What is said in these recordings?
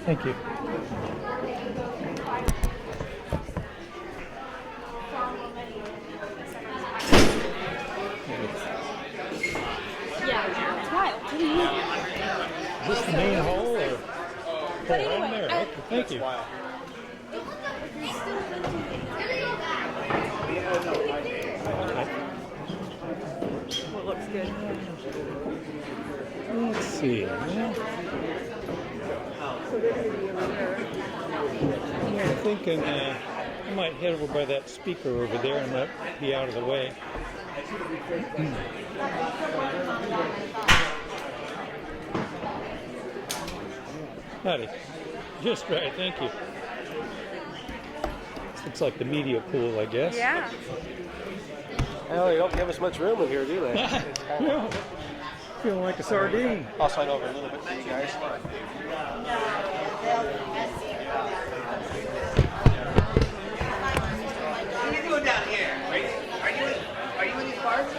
Thank you. Yeah, it's wild. Is this the main hall or? But Oh, anyway, right there. Okay, thank you. Well, it looks good. Let's see. Well, So they're going to be over there. I'm thinking I might head over by that speaker over there and let be out of the way. Howdy. Just right, thank you. This looks like the media pool, I guess. Yeah. Well, they don't give us much room in here, do they? Yeah. Feeling like a sardine. I'll slide over a little bit for you guys. What are you doing down here? Are you in these parts?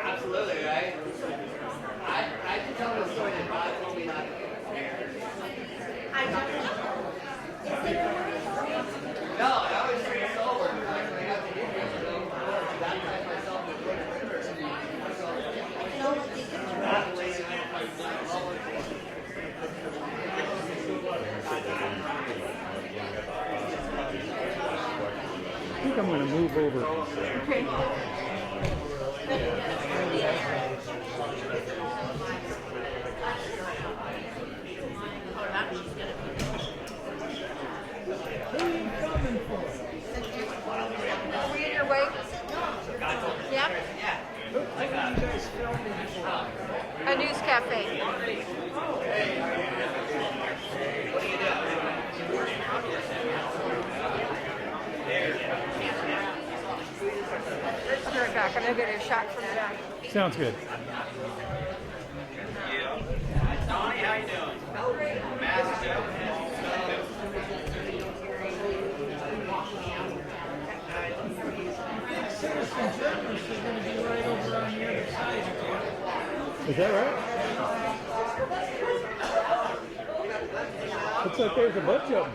Absolutely, right? I can tell the story that God told me not to get prepared. No, I was pretty sober. I got the injury, so I baptized myself in the river. I think I'm going to move over. Okay. Are we in your way? Yeah? A news cafe. Let's turn it back. I'm going to get a shot from the back. Sounds good. Donnie, how you doing? Is that right? Looks like there's a bunch of them.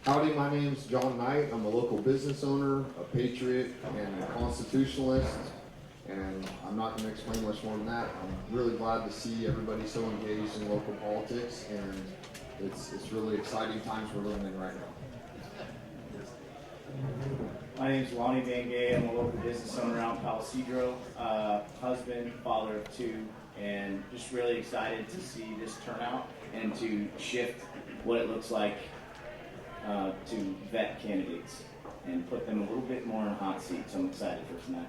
Howdy, my name's John Knight. I'm a local business owner, a patriot, and a constitutionalist. And I'm not going to explain much more than that. I'm really glad to see everybody so engaged in local politics, and it's really exciting times we're living in right now. My name is Lonnie Van Gay. I'm a local business owner out in Palo husband, father of two, and just really excited to see this turnout and to shift what it looks like to vet candidates and put them a little bit more in hot seats. I'm excited for tonight.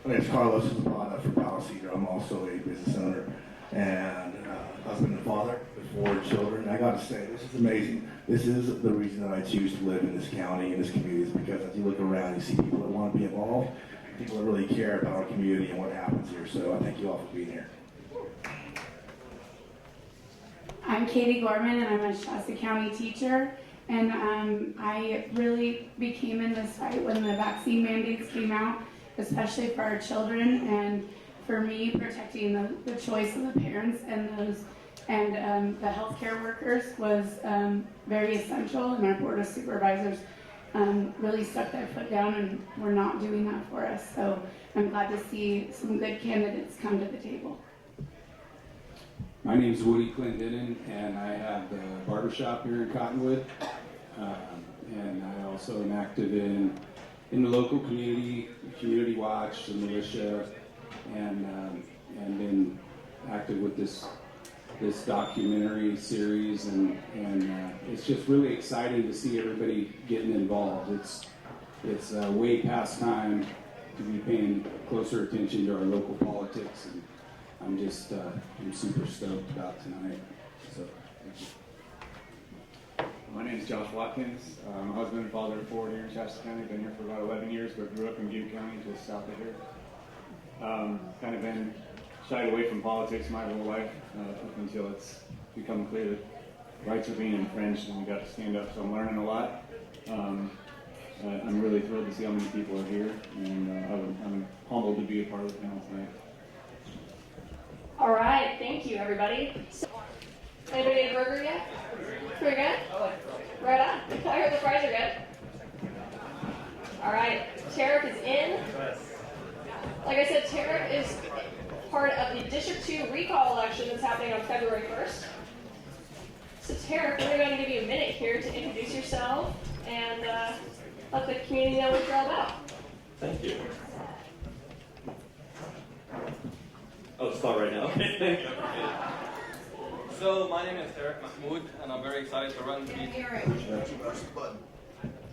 My name is Carlos Zapata from Palo Cedar. I'm also a business owner and husband and father with 4 children. I got to say, this is amazing. This is the reason that I choose to live in this county, in this community, is because as you look around, you see people that want to be involved, people that really care about our community and what happens here. So I thank you all for being here. I'm Katie Gorman, and I'm a Shasta County teacher. And I really became in this fight when the vaccine mandates came out, especially for our children, and for me, protecting the choice of the parents and the healthcare workers was very essential. And our board of supervisors really stuck their foot down, and were not doing that for us. So I'm glad to see some good candidates come to the table. My name is Woody Clendenin, and I have the barbershop here in Cottonwood. And I also am active in the local community watch, the militia, and been active with this documentary series, and it's just really exciting to see everybody getting involved. It's way past time to be paying closer attention to our local politics, and I'm super stoked about tonight. So, thank you. My name is Josh Watkins. I'm a husband and father of 4 here in Shasta County. Been here for about 11 years, but grew up in Butte County, just south of here. Kind of been shied away from politics my whole life up until it's become clear that rights are being infringed and we got to stand up. So I'm learning a lot. I'm really thrilled to see how many people are here, and I'm humbled to be a part of the panel tonight. All right, thank you, everybody. Anybody get a burger yet? Pretty good? Right on. I heard the fries are good. All right, Tarek is in. Like I said, Tarek is part of the District 2 recall election that's happening on February 1st. So Tarek, we're going to give you a minute here to introduce yourself and let the community know what you're all about. Thank you. Oh, start right now. Okay, thank you. So, my name is Tarek Mahmoud, and I'm very excited to run. Can't hear it.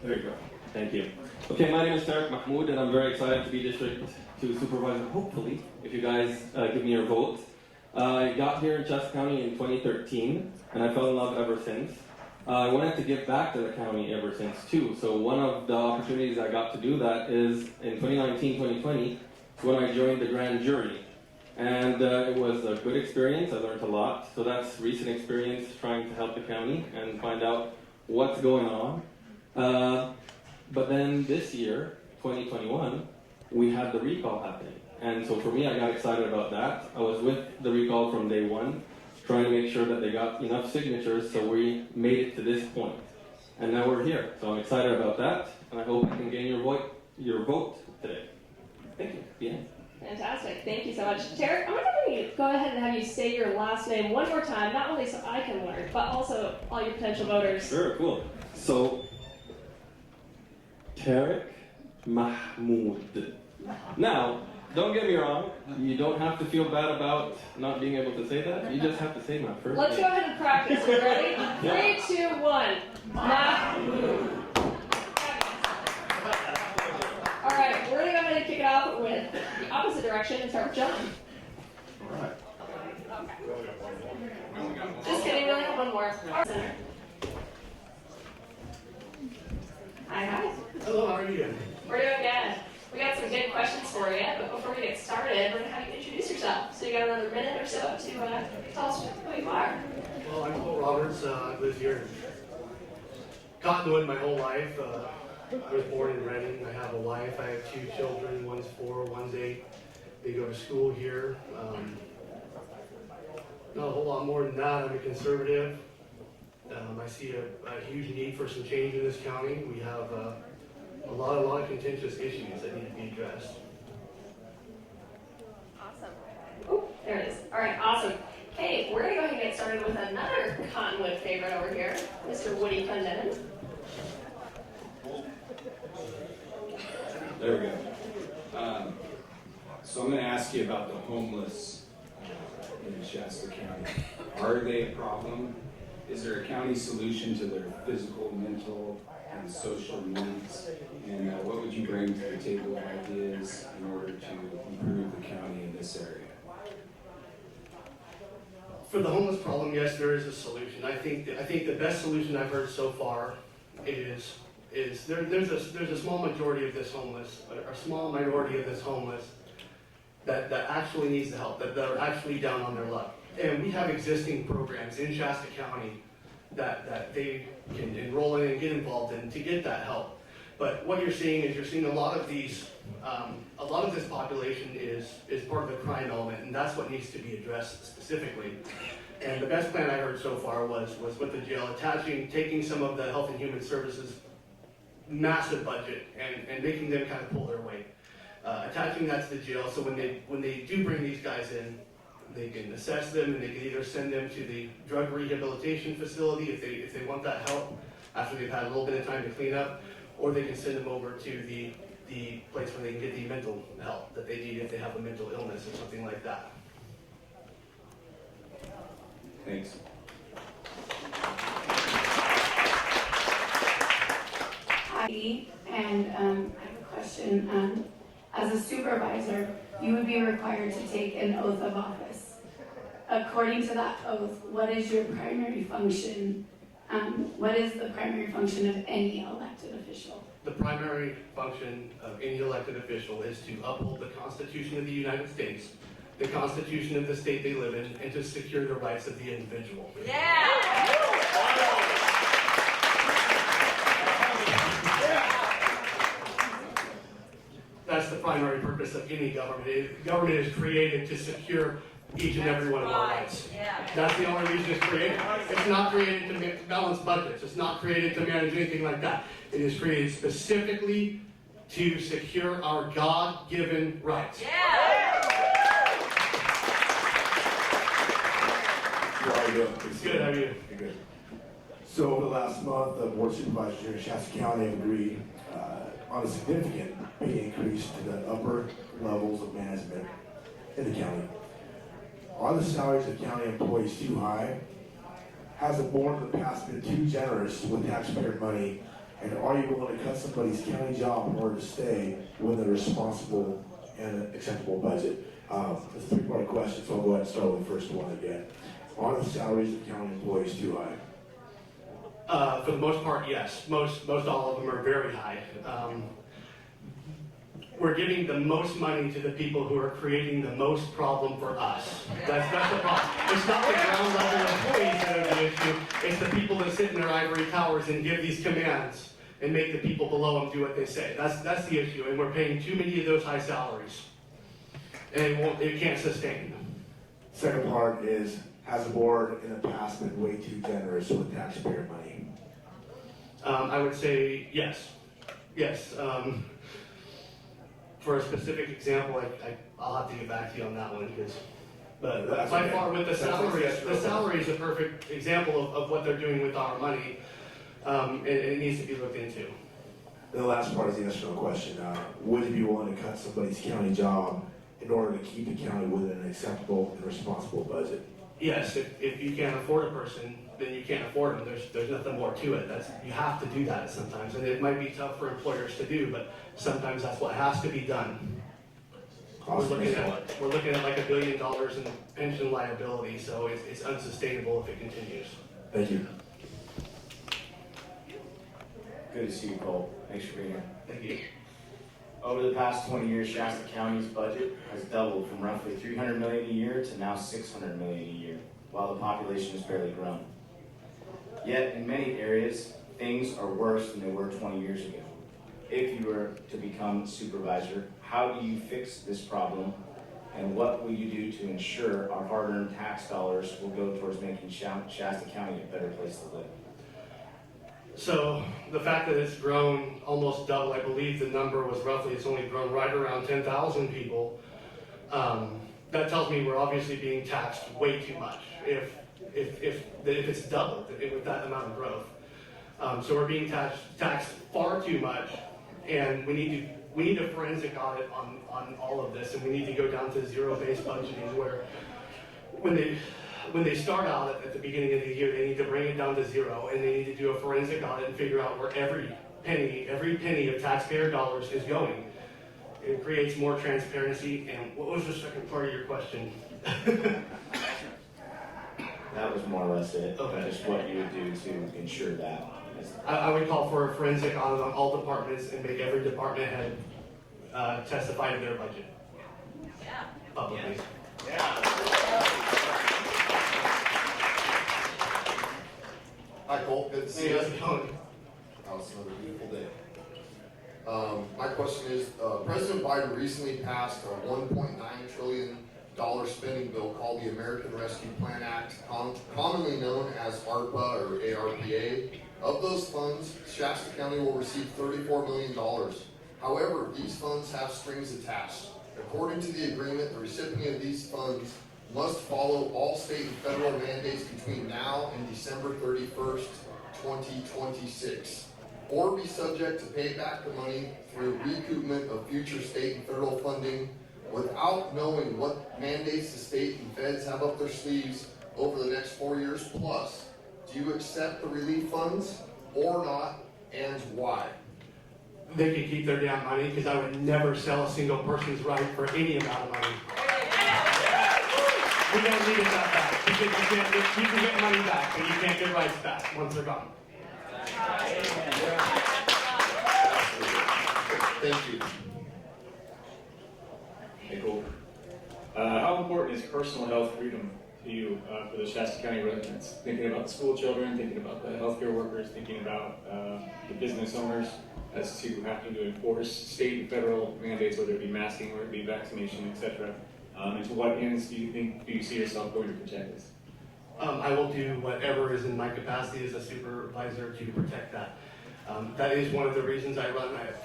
There you go. Thank you. Okay, my name is Tarek Mahmoud, and I'm very excited to be District 2 Supervisor, hopefully, if you guys give me your vote. I got here in Shasta County in 2013, and I fell in love ever since. I wanted to give back to the county ever since, too. So one of the opportunities I got to do that is in 2019-2020, when I joined the grand jury. And it was a good experience. I learned a lot. So that's recent experience trying to help the county and find out what's going on. But then this year, 2021, we had the recall happening. And so for me, I got excited about that. I was with the recall from day one, trying to make sure that they got enough signatures so we made it to this point. And now we're here. So I'm excited about that, and I hope I can gain your vote today. Thank you. The end. Fantastic. Thank you so much. Tarek, I'm going to go ahead and have you say your last name one more time, not only so I can learn, but also all your potential voters. Sure, cool. So, Tarek Mahmoud. Now, don't get me wrong, you don't have to feel bad about not being able to say that. You just have to say my first Let's name. go ahead and practice. You ready? Yeah. 3, 2, 1. Mahmoud. All right, we're going to go ahead and kick it off with the opposite direction and start with John. All right. Just kidding, we only have one more. Hi. Hello, how are you doing? We're doing good. We got some good questions for you, but before we get started, we're going to have you introduce yourself. So you got another minute or so to tell us who you are. Well, I'm Cole Roberts. I live here in Cottonwood my whole life. I was born in Redding. I have a wife. I have 2 children. One's 4, one's 8. They go to school here. Not a whole lot more than that. I'm a conservative. I see a huge need for some change in this county. We have a lot of contentious issues that need to be addressed. Awesome. Oh, there it is. All right, awesome. Okay, we're going to go ahead and get started with another Cottonwood favorite over here, Mr. Woody Clendenin. There we go. So I'm going to ask you about the homeless in Shasta County. Are they a problem? Is there a county solution to their physical, mental, and social needs? And what would you bring to the table of ideas in order to improve the county in this area? For the homeless problem, yes, there is a solution. I think the best solution I've heard so far is there's a small majority of this homeless, or a small minority of this homeless that actually needs the help, that are actually down on their luck. And we have existing programs in Shasta County that they can enroll in and get involved in to get that help. But what you're seeing is a lot of these, a lot of this population is part of the crime element, and that's what needs to be addressed specifically. And the best plan I heard so far was with the jail, taking some of the Health and Human Services massive budget and making them kind of pull their weight. Attaching that to the jail, so when they do bring these guys in, they can assess them and they can either send them to the drug rehabilitation facility if they want that help after they've had a little bit of time to clean up, or they can send them over to the place where they can get the mental help that they need if they have a mental illness or something like that. Thanks. Hi, and I have a question. As a supervisor, you would be required to take an oath of office. According to that oath, what is your primary function? What is the primary function of any elected official? The primary function of any elected official is to uphold the Constitution of the United States, the Constitution of the state they live in, and to secure the rights of the individual. That's the primary purpose of any government. Government is created to secure each and every one of our rights. That's the only reason it's created. It's not created to balance budgets. It's not created to manage anything like that. It is created specifically to secure our God-given rights. How are you doing? Good, how are you? Good. So over the last month, the board of supervisors here in Shasta County have agreed on a significant pay increase to the upper levels of management in the county. Are the salaries of county employees too high? Has the board in the past been too generous with taxpayer money? And are you willing to cut somebody's county job in order to stay with a responsible and acceptable budget? It's a three-part question, so I'll go ahead and start with the first one again. Are the salaries of county employees too high? For the most part, yes. Most all of them are very high. We're giving the most money to the people who are creating the most problem for us. That's the problem. It's not the ground level employees that are the issue. It's the people that sit in their ivory towers and give these commands and make the people below them do what they say. That's the issue, and we're paying too many of those high salaries, and it can't sustain. Second part is, has the board in the past been way too generous with taxpayer money? I would say yes. Yes. For a specific example, I'll have to get back to you on that one, but by far with the salary is a perfect example of what they're doing with our money, and it needs to be looked into. The last part is the yes or no question. Would you be willing to cut somebody's county job in order to keep the county within an acceptable and responsible budget? Yes, if you can't afford a person, then you can't afford them. There's nothing more to it. You have to do that sometimes, and it might be tough for employers to do, but sometimes that's what has to be done. Awesome. We're looking at like $1 billion in pension liability, so it's unsustainable if it continues. Thank you. Good to see you, Cole. Thanks for being here. Thank you. Over the past 20 years, Shasta County's budget has doubled from roughly $300 million a year to now $600 million a year, while the population has barely grown. Yet, in many areas, things are worse than they were 20 years ago. If you were to become supervisor, how do you fix this problem And what will you do to ensure our hard-earned tax dollars will go towards making Shasta County a better place to live? So the fact that it's grown almost double, I believe the number was roughly, it's only grown right around 10,000 people. That tells me we're obviously being taxed way too much. If it's doubled with that amount of growth, so we're being taxed far too much, and we need a forensic audit on all of this, and we need to go down to zero-based budgeting where when they start out at the beginning of the year, they need to bring it down to zero, and they need to do a forensic audit and figure out where every penny of taxpayer dollars is going. It creates more transparency. And what was the second part of your question? That was more or less it. Okay. Just what you would do to ensure that. I would call for a forensic audit on all departments and make every department head testify to their budget. Yeah. Publicly. Hi Cole, good to see Hey, you. how's it going? Oh, it's another beautiful day. My question is, President Biden recently passed a $1.9 trillion spending bill called the American Rescue Plan Act, commonly known as ARPA or ARPA. Of those funds, Shasta County will receive $34 million. However, these funds have strings attached. According to the agreement, the recipient of these funds must follow all state and federal mandates between now and December 31st, 2026, or be subject to pay back the money through recoupment of future state and federal funding without knowing what mandates the state and feds have up their sleeves over the next 4 years plus. Do you accept the relief funds or not, and why? They can keep their damn money, because I would never sell a single person's right for any amount of money. We don't need it that back, because you can get money back, but you can't get rights back once they're gone. Thank you. Hey, cool. How important is personal health freedom to you for the Shasta County residents? Thinking about the school children, thinking about the healthcare workers, thinking about the business owners as to having to enforce state and federal mandates, whether it be masking, whether it be vaccination, etc. And to what ends do you see yourself going to protect this? I will do whatever is in my capacity as a supervisor to protect that. That is one of the reasons I run. I have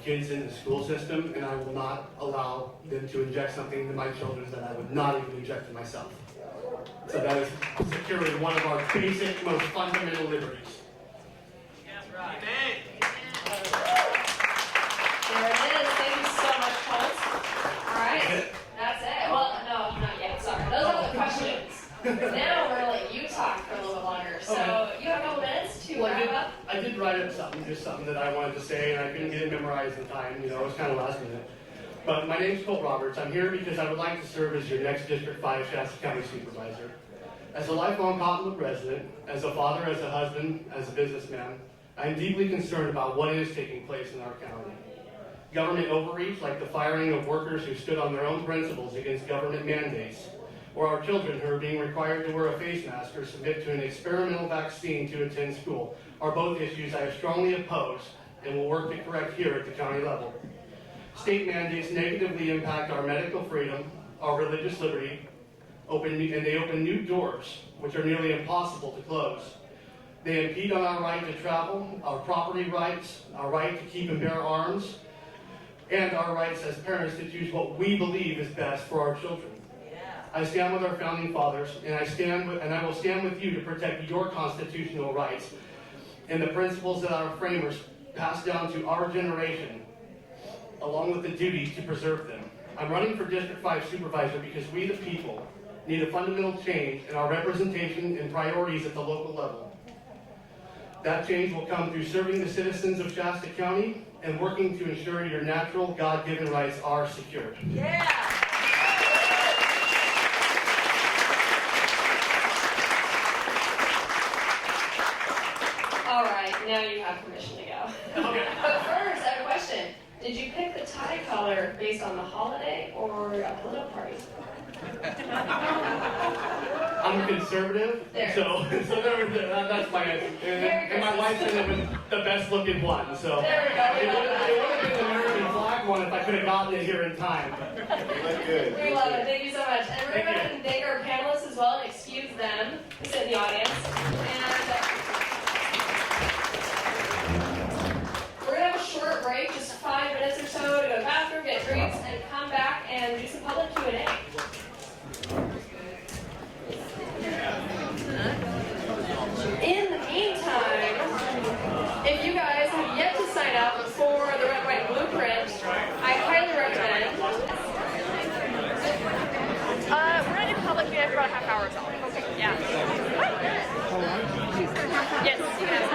kids in the school system, and I will not allow them to inject something into my children that I would not even inject to myself. So that is securing one of our basic, most fundamental liberties. There it is. Thank you so much, Colt. All right. That's it. Well, no, not yet. Sorry. Those are the questions. Now we're going to let you talk for a little bit longer. So you have a couple minutes to wrap up. I did write up just something that I wanted to say, and I couldn't get it memorized in time. You know, it was kind of last minute. But my name is Colt Roberts. I'm here because I would like to serve as your next District 5 Shasta County Supervisor. As a lifelong Cottonwood resident, as a father, as a husband, as a businessman, I am deeply concerned about what is taking place in our county. Government overreach, like the firing of workers who stood on their own principles against government mandates, or our children who are being required to wear a face mask or submit to an experimental vaccine to attend school, are both issues I have strongly opposed and will work to correct here at the county level. State mandates negatively impact our medical freedom, our religious liberty, and they open new doors, which are nearly impossible to close. They impede on our right to travel, our property rights, our right to keep and bear arms, and our rights as parents to choose what we believe is best for our children. I stand with our founding fathers, and I will stand with you to protect your constitutional rights and the principles that our framers passed down to our generation, along with the duty to preserve them. I'm running for District 5 Supervisor because we, the people, need a fundamental change in our representation and priorities at the local level. That change will come through serving the citizens of Shasta County and working to ensure your natural, God-given rights are secured. Yeah! All right, now you have permission to go. Okay. But first, I have a question. Did you pick the tie color based on the holiday or a political party? I'm a conservative, so that's my answer. And my wife said it was the best looking one, so There we go. it would have been the American flag, gotten one if I could have gotten it here in time. Good. We love it. Thank you so much. And we're going to thank our panelists as well and excuse them who sit in the audience. And we're going to have a short break, just 5 minutes or so, to go to the bathroom, get drinks, and come back and do some public Q&A. In the meantime, if you guys have yet to sign up for the Red, White, and Blueprint, I highly recommend. We're going to do public Q&A for about a half hour or so. Okay, yeah. Yes, you can have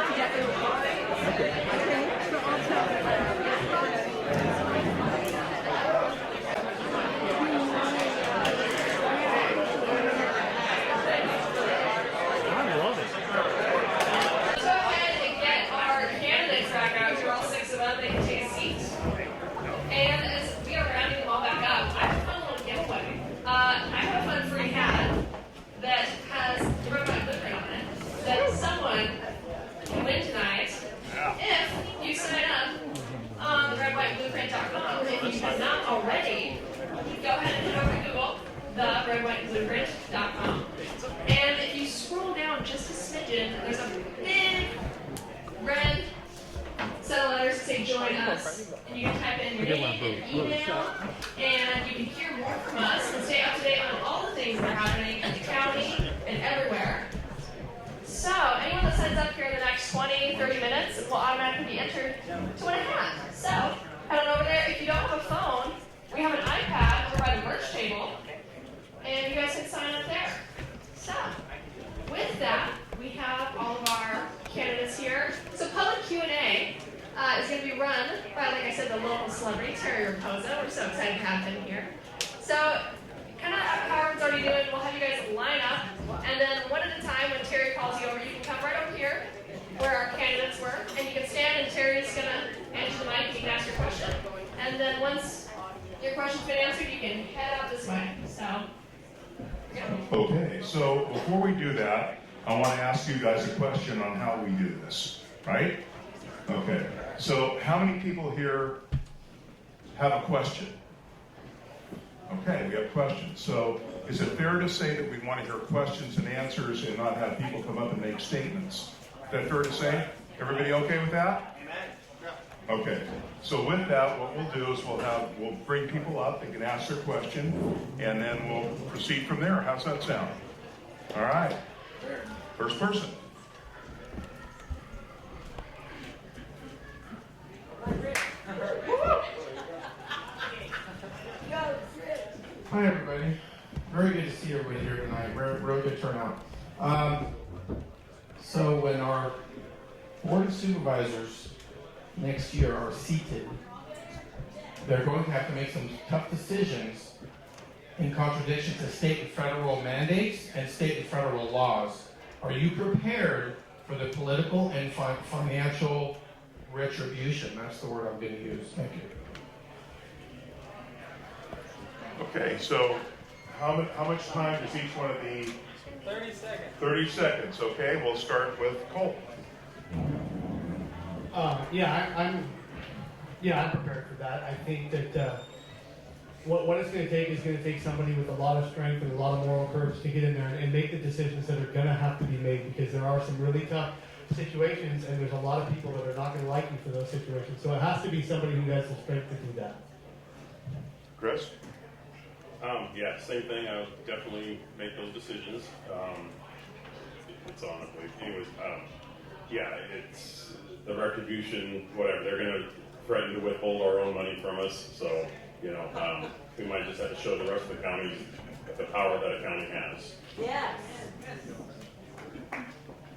and as we are rounding them all back up, I have a fun little giveaway. I have a fun free hat that has the Red, White, Blueprint on it that someone can win tonight if you sign up on the redwhiteblueprint.com. If you have not already, go ahead and head over to Google, the redwhiteblueprint.com. And if you scroll down just a smidgen, there's a big red set of letters to say join us, and you can type in your name and email, and you can hear more from us and stay up to date on all the things that are happening in the county and everywhere. So anyone that signs up here in the next 20, 30 minutes will automatically be entered to win a hat. So head on over there. If you don't have a phone, we have an iPad over by the merch table, and you guys can sign up there. So with that, we have all of our candidates here. So public Q&A is going to be run by, like I said, the local celebrity, Terry Raposa. We're so excited to have him here. So kind of how everyone's already doing, we'll have you guys line up, and then one at a time, when Terry calls you over, you can come right over here where our candidates were, and you can stand, and Terry's going to answer the mic, you can ask your question, and then once your question's been answered, you can head out this way. So, yeah. Okay, so before we do that, I want to ask you guys a question on how we do this, right? Okay, so how many people here have a question? Okay, we have questions. So is it fair to say that we want to hear questions and answers and not have people come up and make statements? Is that fair to say? Everybody okay with that? Amen. Okay, so with that, what we'll do is we'll bring people up, they can ask their question, and then we'll proceed from there. How's that sound? All right. First person. Hi everybody. Very good to see everybody here tonight. Real good turnout. So when our Board of Supervisors next year are seated, they're going to have to make some tough decisions in contradiction to state and federal mandates and state and federal laws. Are you prepared for the political and financial retribution? That's the word I'm going to use. Thank you. Okay, so how much time does each one of the... 30 seconds. 30 seconds, okay. We'll start with Cole. I'm prepared for that. I think that what it's going to take is going to take somebody with a lot of strength and a lot of moral courage to get in there and make the decisions that are going to have to be made, because there are some really tough situations and there's a lot of people that are not going to like you for those situations. So it has to be somebody who has the strength to do that. Chris? Yeah, same thing. I would definitely make those decisions. It's honestly, anyways, it's the retribution, whatever. They're going to threaten to withhold our own money from us. So, we might just have to show the rest of the counties the power that a county has. Yes.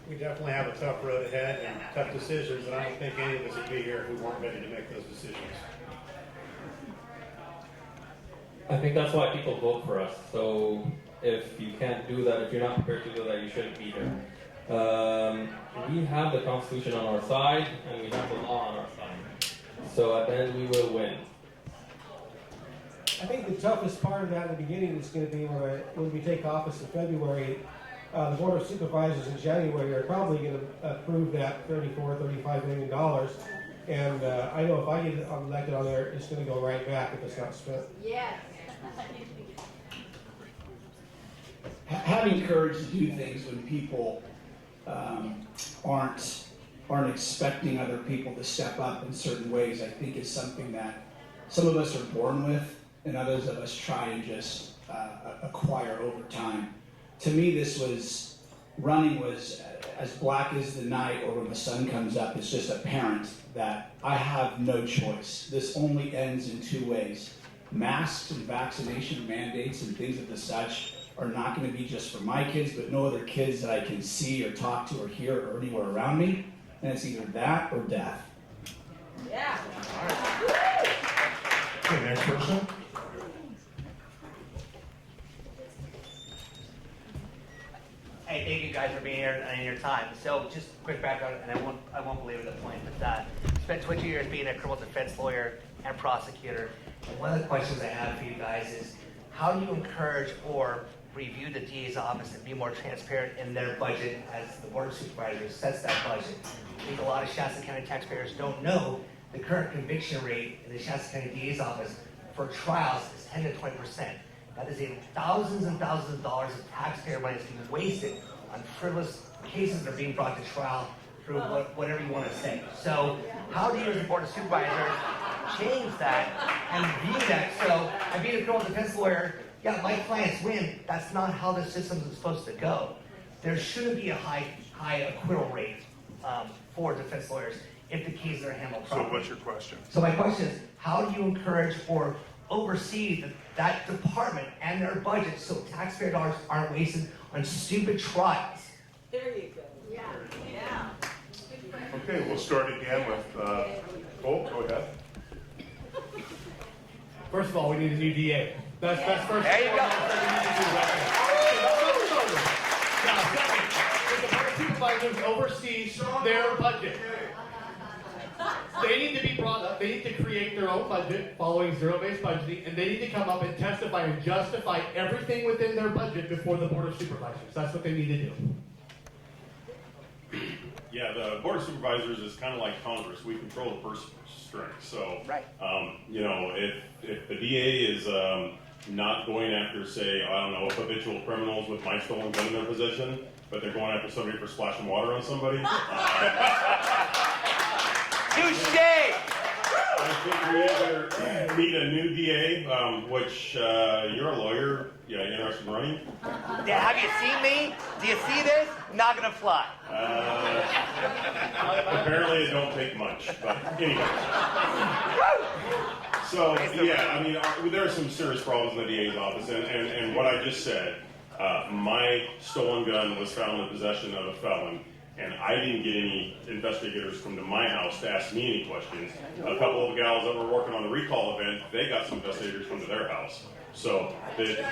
We definitely have a tough road ahead and tough decisions, and I don't think any of us would be here if we weren't ready to make those decisions. I think that's why people vote for us. So if you can't do that, if you're not prepared to do that, you shouldn't be here. We have the Constitution on our side, and we have the law on our side. So at the end, we will win. I think the toughest part of that in the beginning is going to be when we take office in February. The Board of Supervisors in January are probably going to approve that $34, $35 million. And I know if I get elected on there, it's going to go right back if it's not spent. Yes. Having courage to do things when people aren't expecting other people to step up in certain ways, I think is something that some of us are born with, and others of us try and just acquire over time. To me, running was as black as the night or when the sun comes up. It's just apparent that I have no choice. This only ends in two ways. Masks and vaccination mandates and things of the such are not going to be just for my kids, but no other kids that I can see or talk to or hear or anywhere around me. And it's either that or death. Yeah. Okay, next person. Hey, thank you guys for being here and your time. So, just a quick background, and I won't belabor the point, but spent 20 years being a criminal defense lawyer and prosecutor. And one of the questions I have for you guys is, how do you encourage or review the DA's office and be more transparent in their budget as the Board of Supervisors sets that budget? I think a lot of Shasta County taxpayers don't know the current conviction rate in the Shasta County DA's office for trials is 10 to 20%. That is thousands and thousands of dollars of taxpayer money that's being wasted on frivolous cases that are being brought to trial through whatever you want to say. So how do you as a Board of Supervisors change that and view that? So I'm being a criminal defense lawyer, yeah, my clients win. That's not how the system is supposed to go. There shouldn't be a high acquittal rate for defense lawyers if the cases are handled properly. So what's your question? So my question is, how do you encourage or oversee that department and their budget so taxpayer dollars aren't wasted on stupid trials? There you go. Yeah. Yeah. Okay, we'll start again with Cole. Go ahead. First of all, we need a new DA. That's first. There you go. Now, second, the Board of Supervisors oversees their budget. They need to be brought up. They need to create their own budget following zero-based budgeting, and they need to come up and testify and justify everything within their budget before the Board of Supervisors. That's what they need to do. Yeah, the Board of Supervisors is kind of like Congress. We control the purse strings. So, you know, if the DA is not going after, say, I don't know, habitual criminals with my stolen gun in their possession, but they're going after somebody for splashing water on somebody. Touche! I think we either need a new DA, which you're a lawyer, yeah, interested in running? Yeah, have you seen me? Do you see this? Not gonna fly. Apparently it don't take much, but anyway. So, yeah, I mean, there are some serious problems in the DA's office, and what I just said, my stolen gun was found in possession of a felon, and I didn't get any investigators come to my house to ask me any questions. A couple of gals that were working on the recall event, they got some investigators come to their house. So the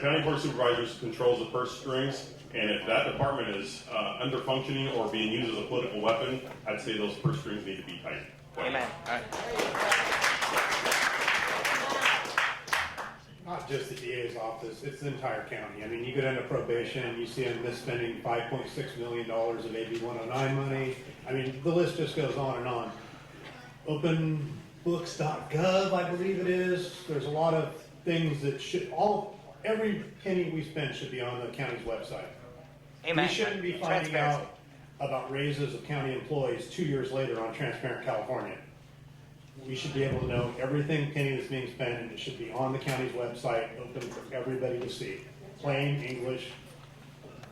County Board of Supervisors controls the purse strings, and if that department is under-functioning or being used as a political weapon, I'd say those purse strings need to be tight. Amen. All right. Not just the DA's office, it's the entire county. I mean, you go down to probation and you see them misspending $5.6 million of AB 109 money. I mean, the list just goes on and on. Openbooks.gov, I believe it is. There's a lot of things that every penny we spend should be on the county's website. Amen. We shouldn't be finding out about raises of county employees 2 years later on Transparent California. We should be able to know everything penny that's being spent, and it should be on the county's website, open for everybody to see. Plain English,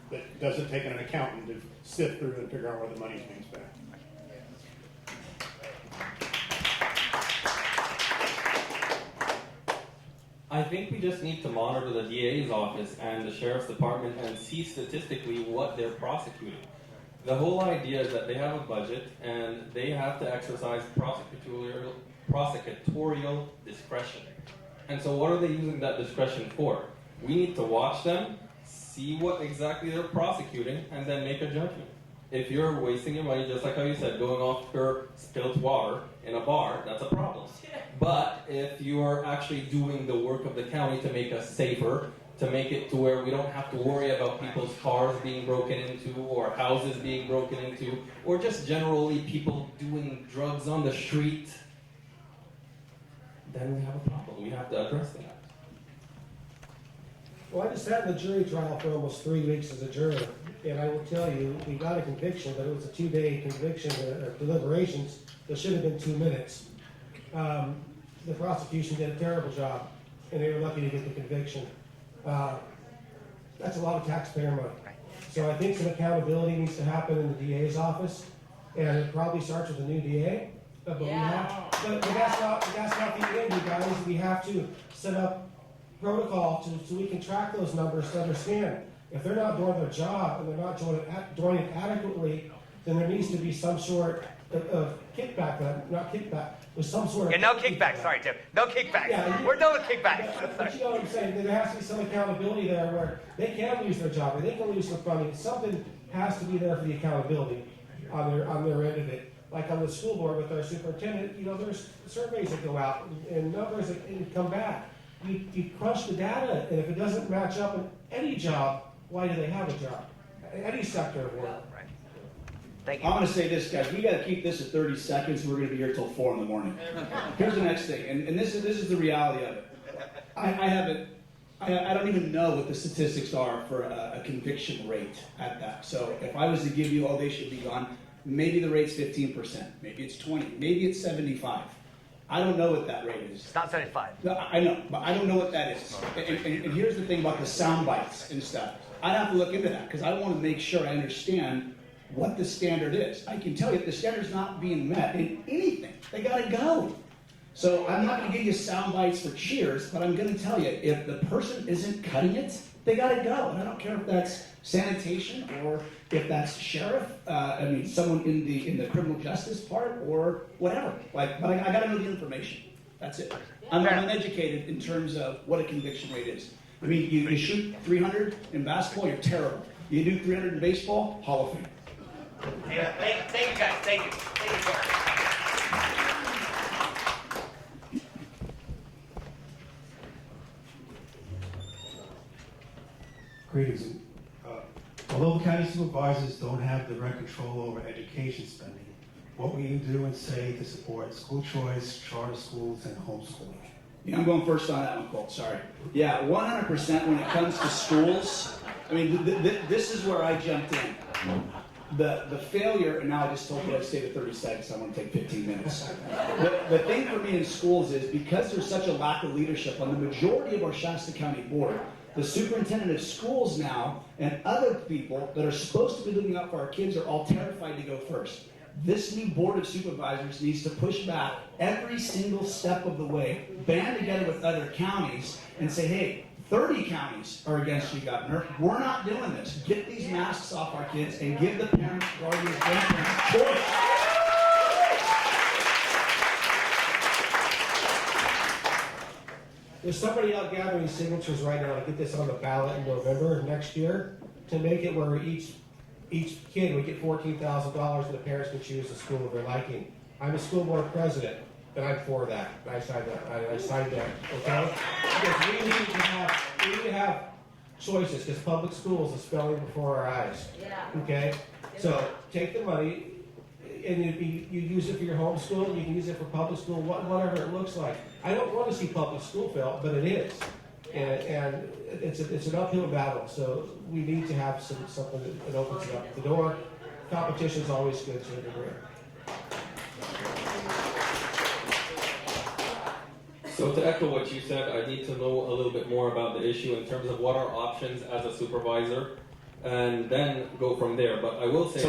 that doesn't take an accountant to sift through and figure out where the money's being spent. I think we just need to monitor the DA's office and the Sheriff's Department and see statistically what they're prosecuting. The whole idea is that they have a budget and they have to exercise prosecutorial discretion. And so what are they using that discretion for? We need to watch them, see what exactly they're prosecuting, and then make a judgment. If you're wasting your money, just like how you said, going off for spilled water in a bar, that's a problem. But if you're actually doing the work of the county to make us safer, to make it to where we don't have to worry about people's cars being broken into or houses being broken into or just generally people doing drugs on the street, then we have a problem. We have to address that. Well, I just sat in the jury trial for almost 3 weeks as a juror, and I will tell you, we got a conviction, but it was a 2-day conviction, deliberations. There should have been 2 minutes. The prosecution did a terrible job, and they were lucky to get the conviction. That's a lot of taxpayer money. So I think some accountability needs to happen in the DA's office, and it probably starts with a new DA. But that's not the end, you guys. We have to set up protocol so we can track those numbers to understand if they're not doing their job and they're not doing it adequately, then there needs to be some sort of kickback, not kickback, with some sort of... Yeah, no kickback, sorry, Tim. No kickback. Yeah, we're done with kickbacks. But you know what I'm saying? There has to be some accountability there where they can lose their job or they can lose some funding. Something has to be there for the accountability on their end of it. Like on the school board with our superintendent, you know, there's surveys that go out and numbers that come back. You crunch the data, and if it doesn't match up in any job, why do they have a job? Any sector of work. Right. Thank you. I'm going to say this, guys. We got to keep this at 30 seconds. We're going to be here till 4 in the morning. Here's the next thing, and this is the reality of it. I don't even know what the statistics are for a conviction rate at that. So if I was to give you, oh, they should be gone, maybe the rate's 15%, maybe it's 20, maybe it's 75. I don't know what that rate is. It's not 75. No, I know, but I don't know what that is. And here's the thing about the sound bites and stuff. I'd have to look into that because I want to make sure I understand what the standard is. I can tell you if the standard's not being met in anything, they got to go. So I'm not going to give you sound bites for cheers, but I'm going to tell you if the person isn't cutting it, they got to go. And I don't care if that's sanitation or if that's sheriff, someone in the criminal justice part or whatever. But I got to know the information. That's it. I'm uneducated in terms of what a conviction rate is. I mean, you shoot 300 in basketball, you're terrible. You do 300 in baseball, Hall of Fame. Yeah, thank you guys. Thank you. Thank you, Greetings. Although the county supervisors don't have direct control over education spending, what will you do and say to support school choice, charter schools, and homeschooling? Yeah, I'm going first on that one, Colt. Sorry. Yeah, 100% when it comes to schools. I mean, this is where I jumped in. The failure, and now I just told you I'd stay to 30 seconds, so I'm going to take 15 minutes. The thing for me in schools is because there's such a lack of leadership on the majority of our Shasta County board, the superintendent of schools now and other people that are supposed to be looking out for our kids are all terrified to go first. This new board of supervisors needs to push back every single step of the way, band together with other counties, and say, hey, 30 counties are against you, Governor. We're not doing this. Get these masks off our kids and give the parents, guardians, grandparents choice. There's somebody out gathering signatures right now to get this on the ballot in November next year to make it where each kid would get $14,000 and the parents can choose the school of their liking. I'm a school board president, and I'm for that. I signed that. Okay? Because we need to have choices because public schools is spelling before our eyes. Okay? So take the money and you use it for your homeschool, you can use it for public school, whatever it looks like. I don't want to see public school fail, but it is. And it's an uphill battle, so we need to have something that opens up the door. Competition is always good to a degree. So to echo what you said, I need to know a little bit more about the issue in terms of what are options as a supervisor, and then go from there. But I will say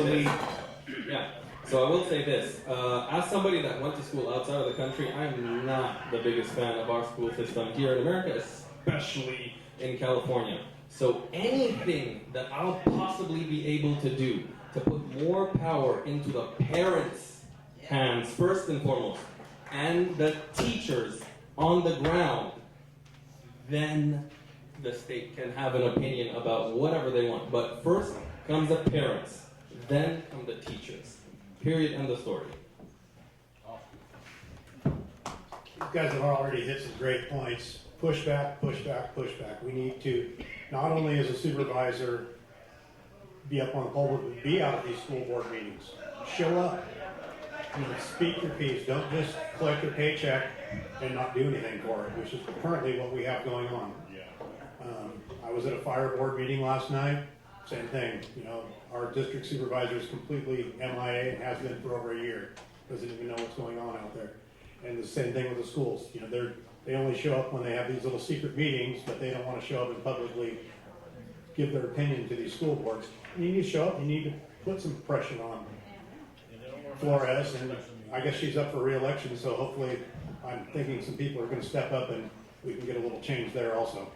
So I will say this, as somebody that went to school outside of the country, I'm not the biggest fan of our school system here in America, especially in California. So anything that I'll possibly be able to do to put more power into the parents' hands, first and foremost, and the teachers on the ground, then the state can have an opinion about whatever they want. But first comes the parents, then come the teachers. Period, end of story. You guys have already hit some great points. pushback, pushback, pushback. We need to, not only as a supervisor, be up on the pole, but be out at these school board meetings. Show up. You know, speak your piece. Don't just collect your paycheck and not do anything for it, which is currently what we have going on. I was at a fire board meeting last night. Same thing. You know, our district supervisor is completely MIA and has been for over a year. Doesn't even know what's going on out there. And the same thing with the schools. You know, they only show up when they have these little secret meetings, but they don't want to show up and publicly give their opinion to these school boards. And you need to show up. You need to put some pressure on Flores, and I guess she's up for re-election, so hopefully I'm thinking some people are going to step up and we can get a little change there also.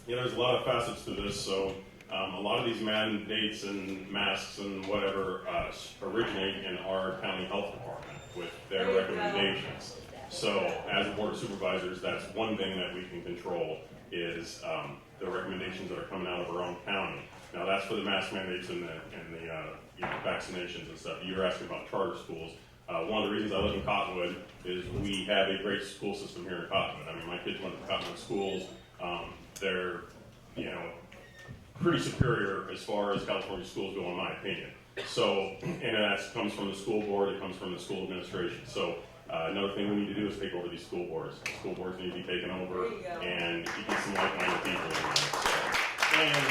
You know, there's a lot of facets to this, so a lot of these mandates and masks and whatever originate in our county health department with their recommendations. So as a board of supervisors, that's one thing that we can control is the recommendations that are coming out of our own county. Now that's for the mask mandates and the you know, vaccinations and stuff. You were asking about charter schools. One of the reasons I live in Cottonwood is we have a great school system here in Cottonwood. I mean, my kids went to Cottonwood schools. They're, you know, pretty superior as far as California schools go, in my opinion. So, and that comes from the school board, it comes from the school administration. So, another thing we need to do is take over these school boards. The school boards need to be taken over, and you get some like-minded people in there. So, and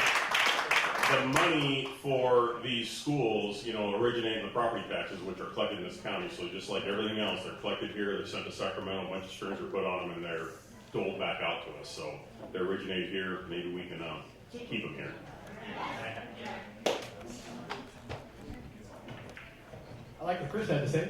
the money for these schools, you know, originate in the property taxes, which are collected in this county. So just like everything else, they're collected here, they're sent to Sacramento, a bunch of strings are put on them, and they're doled back out to us. So they originate here, maybe we can keep them here. I like what Chris had to say.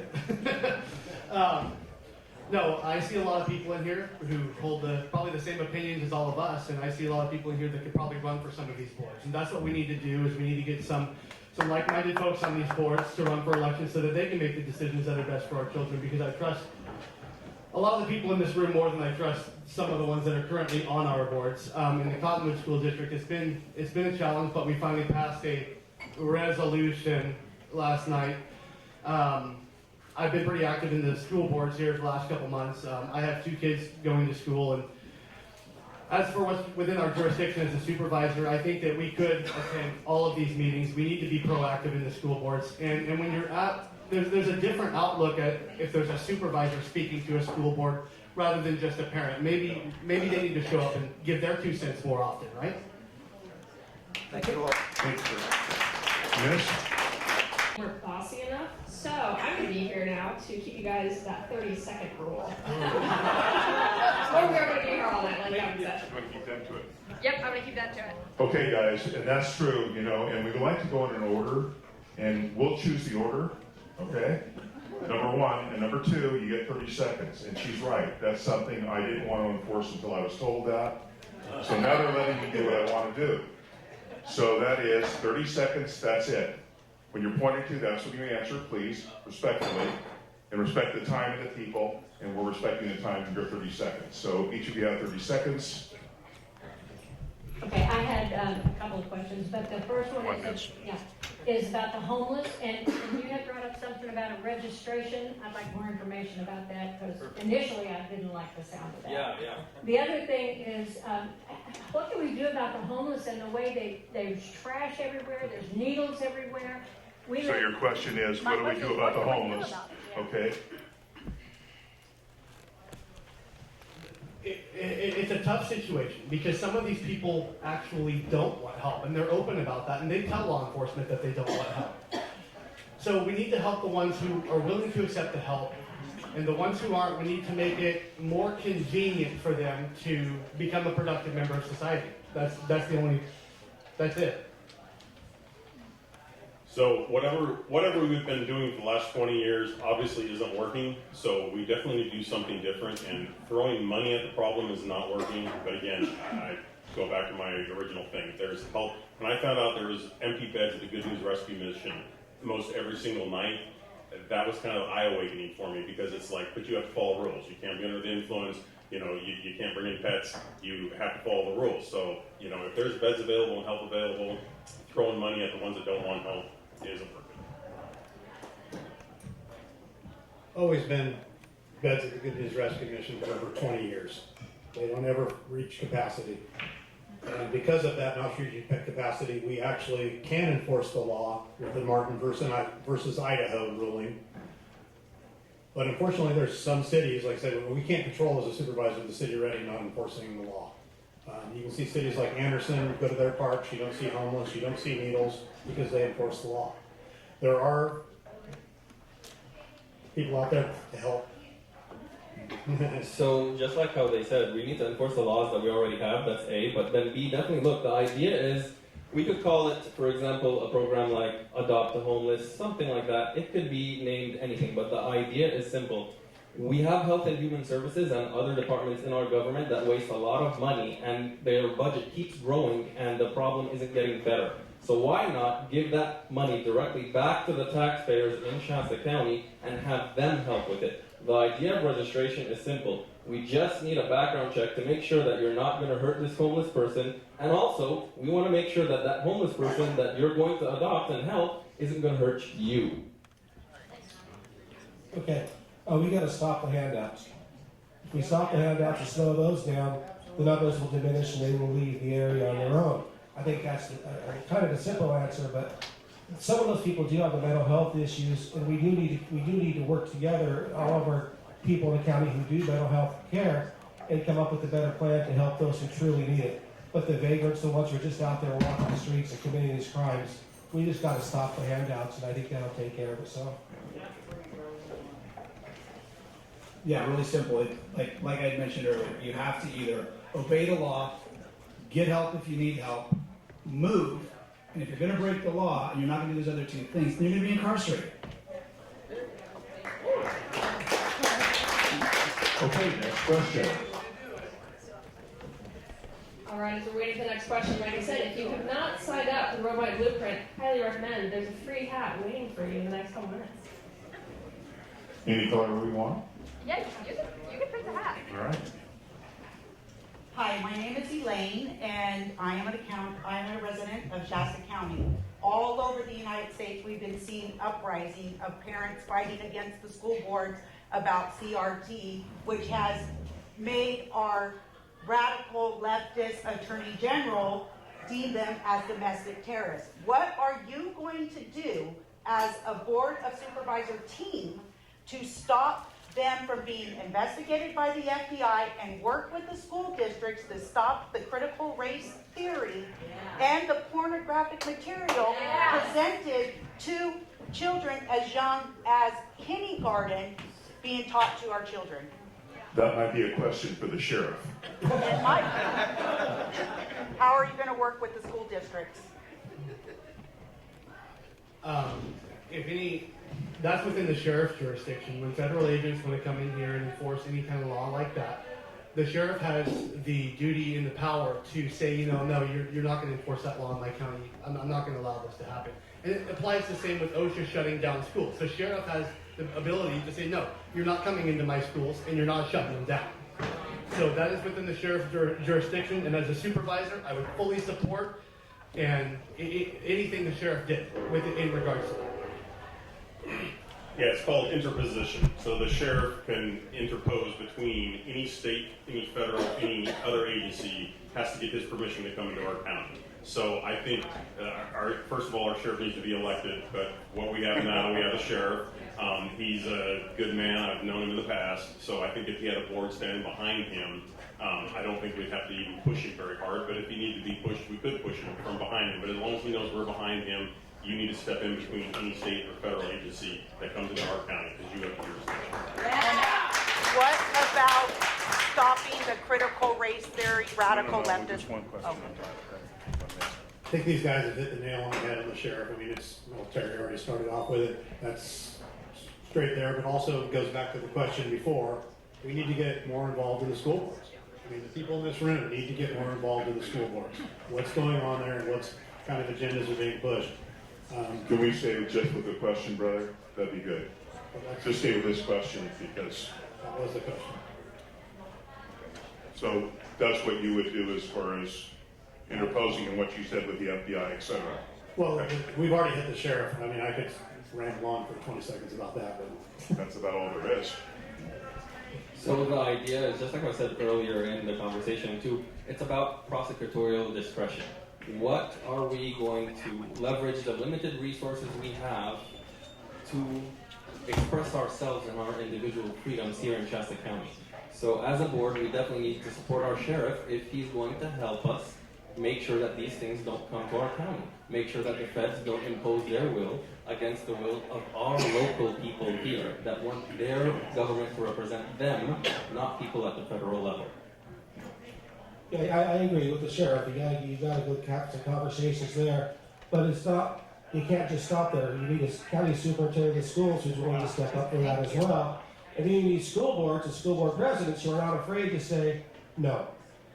No, I see a lot of people in here who hold probably the same opinions as all of us, and I see a lot of people in here that could probably run for some of these boards. And that's what we need to do, is we need to get some like-minded folks on these boards to run for elections so that they can make the decisions that are best for our children, because I trust a lot of the people in this room more than I trust some of the ones that are currently on our boards. In the Cottonwood School District, it's been a challenge, but we finally passed a resolution last night. I've been pretty active in the school boards here for the last couple months. I have 2 kids going to school, and as for what's within our jurisdiction as a supervisor, I think that we could attend all of these meetings. We need to be proactive in the school boards, and when you're at, there's a different outlook at if there's a supervisor speaking to a school board rather than just a parent. Maybe they need to show up and give their 2 cents more often, right? Thank you. Thanks, sir. Yes? We're bossy enough, so I'm going to be here now to keep you guys that 30-second rule. Or we're going to be here all night, like Kevin said. You want to keep them to it? Yep, I'm going to keep that to it. Okay, guys, and that's true, you know, and we'd like to go in an order, and we'll choose the order, okay? Number 1, and number 2, you get 30 seconds, and she's right. That's something I didn't want to enforce until I was told that. So now they're letting me do what I want to do. So that is 30 seconds, that's it. When you're pointing to, that's when you answer, please, respectfully, and respect the time of the people, and we're respecting the time of your 30 seconds. So each of you have 30 seconds. Okay, I had a couple of questions, but the first one is about the homeless, and you had brought up something about a registration. I'd like more information about that, because initially I didn't like the sound of that. Yeah. The other thing is, what can we do about the homeless and the way there's trash everywhere, there's needles everywhere? So your question is, what do we do about the homeless? Okay. It's a tough situation because some of these people actually don't want help, and they're open about that, and they tell law enforcement that they don't want help. So we need to help the ones who are willing to accept the help, and the ones who aren't, we need to make it more convenient for them to become a productive member of society. That's it. So whatever we've been doing for the last 20 years obviously isn't working, so we definitely need to do something different, and throwing money at the problem is not working. But again, I go back to my original thing. There's help. When I found out there was empty beds at the Good News Rescue Mission most every single night, that was kind of eye-awakening for me, because it's like, but you have to follow rules. You can't be under the influence. You know, you can't bring in pets. You have to follow the rules. So, you know, if there's beds available and help available, throwing money at the ones that don't want help isn't working. Always been beds at the Good News Rescue Mission for over 20 years. They don't ever reach capacity. And because of that not reaching capacity, we actually can enforce the law with the Martin versus Idaho ruling. But unfortunately, there's some cities, like I said, we can't control as a supervisor of the city of Reading not enforcing the law. You can see cities like Anderson, go to their parks, you don't see homeless, you don't see needles, because they enforce the law. There are people out there to help. So just like how they said, we need to enforce the laws that we already have, that's A, but then B, definitely look, the idea is, we could call it, for example, a program like Adopt a Homeless, something like that. It could be named anything, but the idea is simple. We have Health and Human Services and other departments in our government that waste a lot of money, and their budget keeps growing, and the problem isn't getting better. So why not give that money directly back to the taxpayers in Shasta County and have them help with it? The idea of registration is simple. We just need a background check to make sure that you're not going to hurt this homeless person, and also, we want to make sure that that homeless person that you're going to adopt and help isn't going to hurt you. Okay. We got to stop the handouts. If we stop the handouts and slow those down, the numbers will diminish and they will leave the area on their own. I think that's kind of a simple answer, but some of those people do have the mental health issues, and we do need to work together, all of our people in the county who do mental health care, and come up with a better plan to help those who truly need it. But the vagrants, the ones who are just out there walking the streets and committing these crimes, we just got to stop the handouts, and I think that'll take care of itself. Yeah, really simple. Like I had mentioned earlier, you have to either obey the law, get help if you need help, move, and if you're going to break the law and you're not going to do those other two things, then you're going to be incarcerated. Okay, next question. All right, as we're waiting for the next question, like I said, if you have not signed up for the Roadwide Blueprint, highly recommend. There's a free hat waiting for you in the next couple minutes. Any color we want? Yeah, you can print the hat. All right. Hi, my name is Elaine, and I am a resident of Shasta County. All over the United States, we've been seeing uprising of parents fighting against the school boards about CRT, which has made our radical leftist attorney general deem them as domestic terrorists. What are you going to do as a board of supervisor team to stop them from being investigated by the FBI and work with the school districts to stop the critical race theory and the pornographic material presented to children as young as kindergarten being taught to our children? That might be a question for the sheriff. It might be. How are you going to work with the school districts? That's within the sheriff's jurisdiction. When federal agents want to come in here and enforce any kind of law like that, the sheriff has the duty and the power to say, no, you're not going to enforce that law in my county. I'm not going to allow this to happen. And it applies the same with OSHA shutting down schools. The sheriff has the ability to say, no, you're not coming into my schools and you're not shutting them down. So that is within the sheriff's jurisdiction, and as a supervisor, I would fully support anything the sheriff did in regards to that. Yeah, it's called interposition. So the sheriff can interpose between any state, any federal, any other agency, has to get his permission to come into our county. So I think, first of all, our sheriff needs to be elected, but what we have now, we have a sheriff. He's a good man. I've known him in the past. So I think if he had a board standing behind him, I don't think we'd have to even push him very hard. But if he needed to be pushed, we could push him from behind him. But as long as he knows we're behind him, you need to step in between any state or federal agency that comes into our county, because you have the jurisdiction. What about stopping the critical race theory, radical leftist? Just one question. I think these guys have hit the nail on the head on the sheriff. I mean, Terry already started off with it. That's straight there, but also it goes back to the question before. We need to get more involved in the school boards. I mean, the people in this room need to get more involved in the school boards. What's going on there and what's kind of agendas are being pushed. Can we stay just with the question, brother? That'd be good. Just stay with this question because that was the question. So that's what you would do as far as interposing in what you said with the FBI, et cetera. Well, we've already hit the sheriff. I mean, I could ramble on for 20 seconds about that, but that's about all there is. So the idea is, just like I said earlier in the conversation too, it's about prosecutorial discretion. What are we going to leverage the limited resources we have to express ourselves and our individual freedoms here in Shasta County? So as a board, we definitely need to support our sheriff if he's going to help us make sure that these things don't come to our county. Make sure that the feds don't impose their will against the will of our local people here, that want their government to represent them, not people at the federal level. Yeah, I agree with the sheriff. You gotta go have some conversations there, but it's not. You can't just stop there. You need a county superintendent of schools who's willing to step up for that as well. And then you need school boards and school board presidents who are not afraid to say no.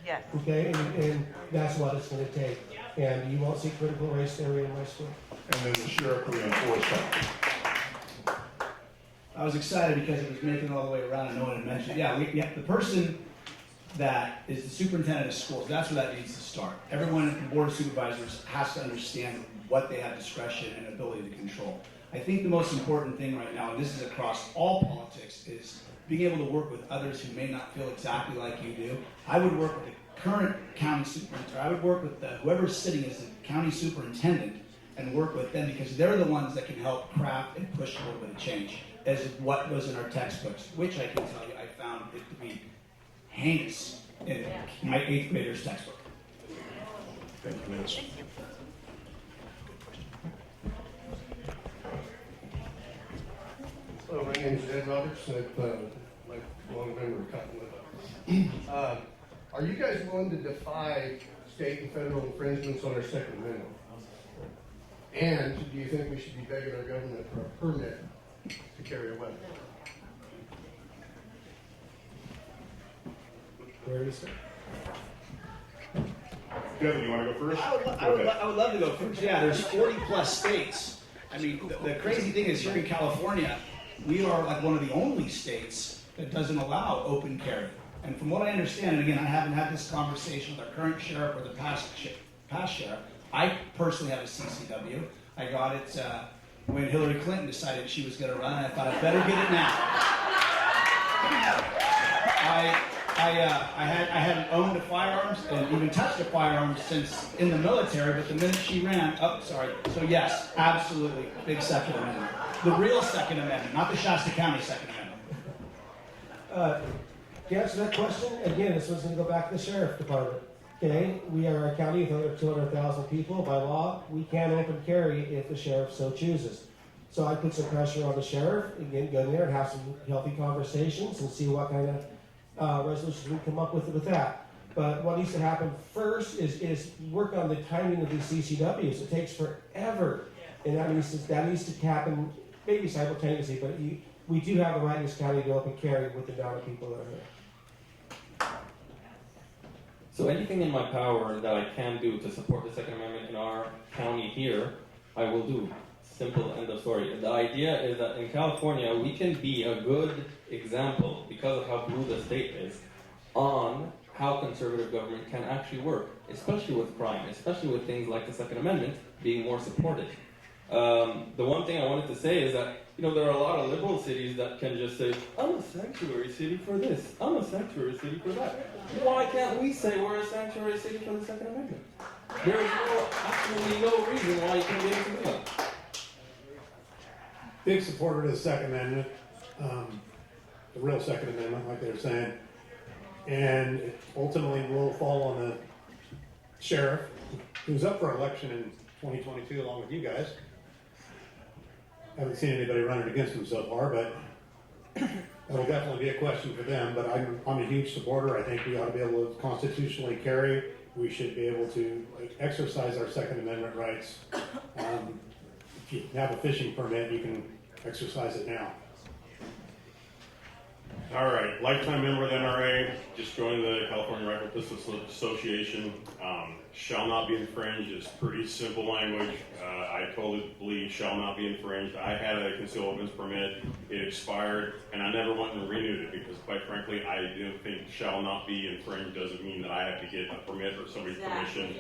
Yes. Okay, and that's what it's going to take. And you won't see critical race theory in my school. And then the sheriff will enforce that. I was excited because it was making it all the way around and no one had mentioned. Yeah, the person that is the superintendent of schools, that's where that needs to start. Everyone at the board of supervisors has to understand what they have discretion and ability to control. I think the most important thing right now, and this is across all politics, is being able to work with others who may not feel exactly like you do. I would work with the current county superintendent. I would work with whoever's sitting as the county superintendent and work with them, because they're the ones that can help craft and push a little bit of change, as what was in our textbooks, which I can tell you I found it to be heinous in my 8th grader's textbook. Thank you, Minister. Hello, my name is Ed Roberts. I'm a long member of Cottonwood. Are you guys willing to defy state and federal infringements on our Second Amendment? And do you think we should be begging our government for a permit to carry a weapon? Where is it? Kevin, you want to go first? I would love to go first. Yeah, there's 40 plus states. I mean, the crazy thing is here in California, we are like one of the only states that doesn't allow open carry. And from what I understand, and again, I haven't had this conversation with our current sheriff or the past sheriff, I personally have a CCW. I got it when Hillary Clinton decided she was going to run, and I thought I better get it now. I hadn't owned a firearms and even touched a firearm since in the military, but the minute she ran, so yes, absolutely, big Second Amendment. The real Second Amendment, not the Shasta County Second Amendment. To answer that question, again, this one's going to go back to the sheriff department. Okay, we are a county with over 200,000 people. By law, we can open carry if the sheriff so chooses. So I put some pressure on the sheriff, again, go in there and have some healthy conversations and see what kind of resolutions we come up with that. But what needs to happen first is work on the timing of these CCWs. It takes forever, and that needs to happen maybe simultaneously. But we do have the right in this county to open carry with the amount of people that are here. So anything in my power that I can do to support the Second Amendment in our county here, I will do. Simple, end of story. The idea is that in California, we can be a good example, because of how blue the state is, on how conservative government can actually work, especially with crime, especially with things like the Second Amendment being more supported. The one thing I wanted to say is that, there are a lot of liberal cities that can just say, I'm a sanctuary city for this, I'm a sanctuary city for that. Why can't we say we're a sanctuary city for the Second Amendment? There is absolutely no reason why you can't be able to do that. Big supporter of the Second Amendment, the real Second Amendment, like they were saying. And it ultimately will fall on the sheriff, who's up for election in 2022 along with you guys. Haven't seen anybody running against him so far, but that'll definitely be a question for them. But I'm a huge supporter. I think we ought to be able to constitutionally carry. We should be able to exercise our Second Amendment rights. If you have a fishing permit, you can exercise it now. All right, lifetime member of the NRA, just joined the California Rifle Pistol Association. Shall not be infringed is pretty simple language. I totally believe shall not be infringed. I had a concealed weapons permit, it expired, and I never went and renewed it because, quite frankly, I didn't think shall not be infringed doesn't mean that I have to get a permit or somebody's permission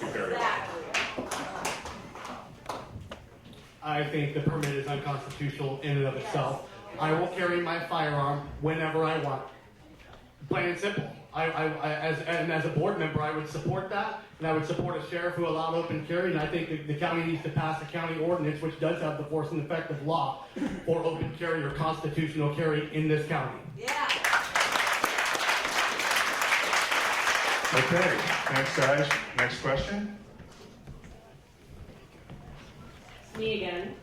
to carry it. I think the permit is unconstitutional in and of itself. I will carry my firearm whenever I want. Plain and simple. As a board member, I would support that, and I would support a sheriff who allowed open carry, and I think the county needs to pass a county ordinance which does have the force and effect of law for open carry or constitutional carry in this county. Yeah. Okay, thanks guys. Next question. Me again.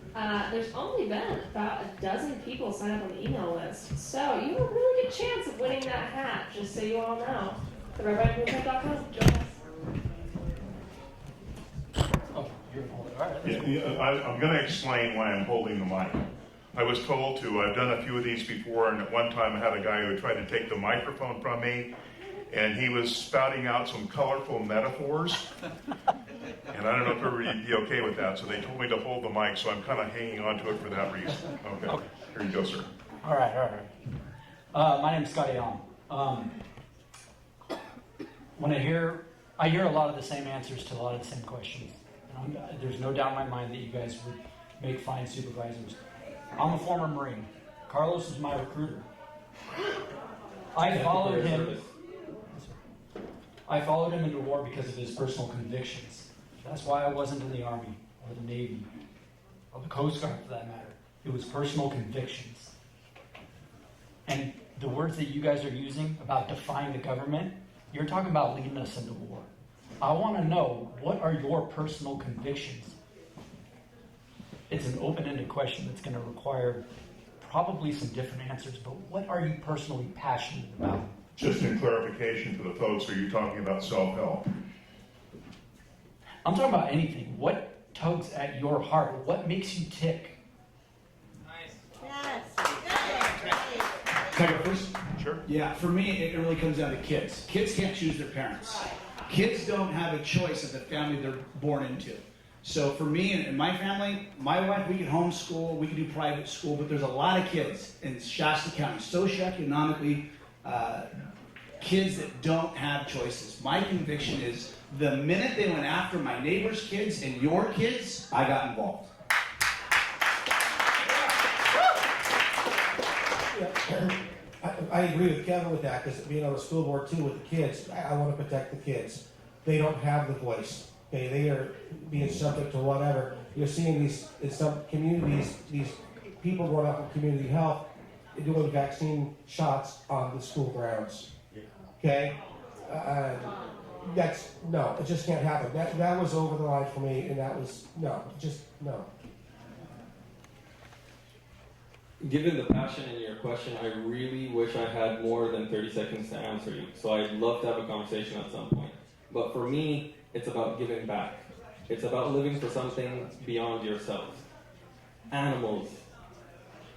There's only been about a dozen people sign up on the email list, so you have a really good chance of winning that hat, just so you all know. The RW&B.com. Oh, you're holding it. All right. I'm going to explain why I'm holding the mic. I was told to. I've done a few of these before, and at one time I had a guy who tried to take the microphone from me, and he was spouting out some colorful metaphors. And I don't know if everybody would be okay with that, so they told me to hold the mic, so I'm kind of hanging on to it for that reason. Okay. Here you go, sir. All right. My name's Scotty Allen. When I hear a lot of the same answers to a lot of the same questions. There's no doubt in my mind that you guys would make fine supervisors. I'm a former Marine. Carlos was my recruiter. I followed him into war because of his personal convictions. That's why I wasn't in the Army or the Navy or the Coast Guard for that matter. It was personal convictions. And the words that you guys are using about defying the government, you're talking about leading us into war. I want to know, what are your personal convictions? It's an open-ended question that's going to require probably some different answers, but what are you personally passionate about? Just in clarification for the folks, are you talking about self-help? I'm talking about anything. What tugs at your heart? What makes you tick? Yes. Can I go first? Sure. Yeah, for me, it really comes down to kids. Kids can't choose their parents. Kids don't have a choice of the family they're born into. So for me and my family, my wife, we could homeschool, we could do private school, but there's a lot of kids in Shasta County, socioeconomically, kids that don't have choices. My conviction is the minute they went after my neighbor's kids and your kids, I got involved. I agree with Kevin with that, because being on the school board too with the kids, I want to protect the kids. They don't have the voice. Okay, they are being subject to whatever. You're seeing these in some communities, these people going out for community health, doing vaccine shots on the school grounds. Okay, it just can't happen. That was over the line for me, and that was no. Given the passion in your question, I really wish I had more than 30 seconds to answer you. So I'd love to have a conversation at some point. But for me, it's about giving back. It's about living for something beyond yourself. Animals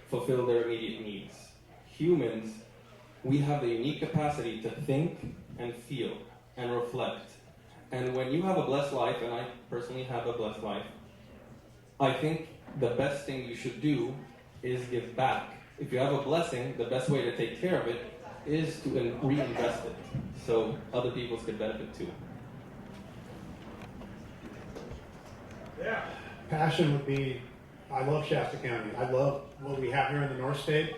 fulfill their immediate needs. Humans, we have the unique capacity to think and feel and reflect. And when you have a blessed life, and I personally have a blessed life, I think the best thing you should do is give back. If you have a blessing, the best way to take care of it is to reinvest it so other people can benefit too. Yeah. Passion would be, I love Shasta County. I love what we have here in the North State,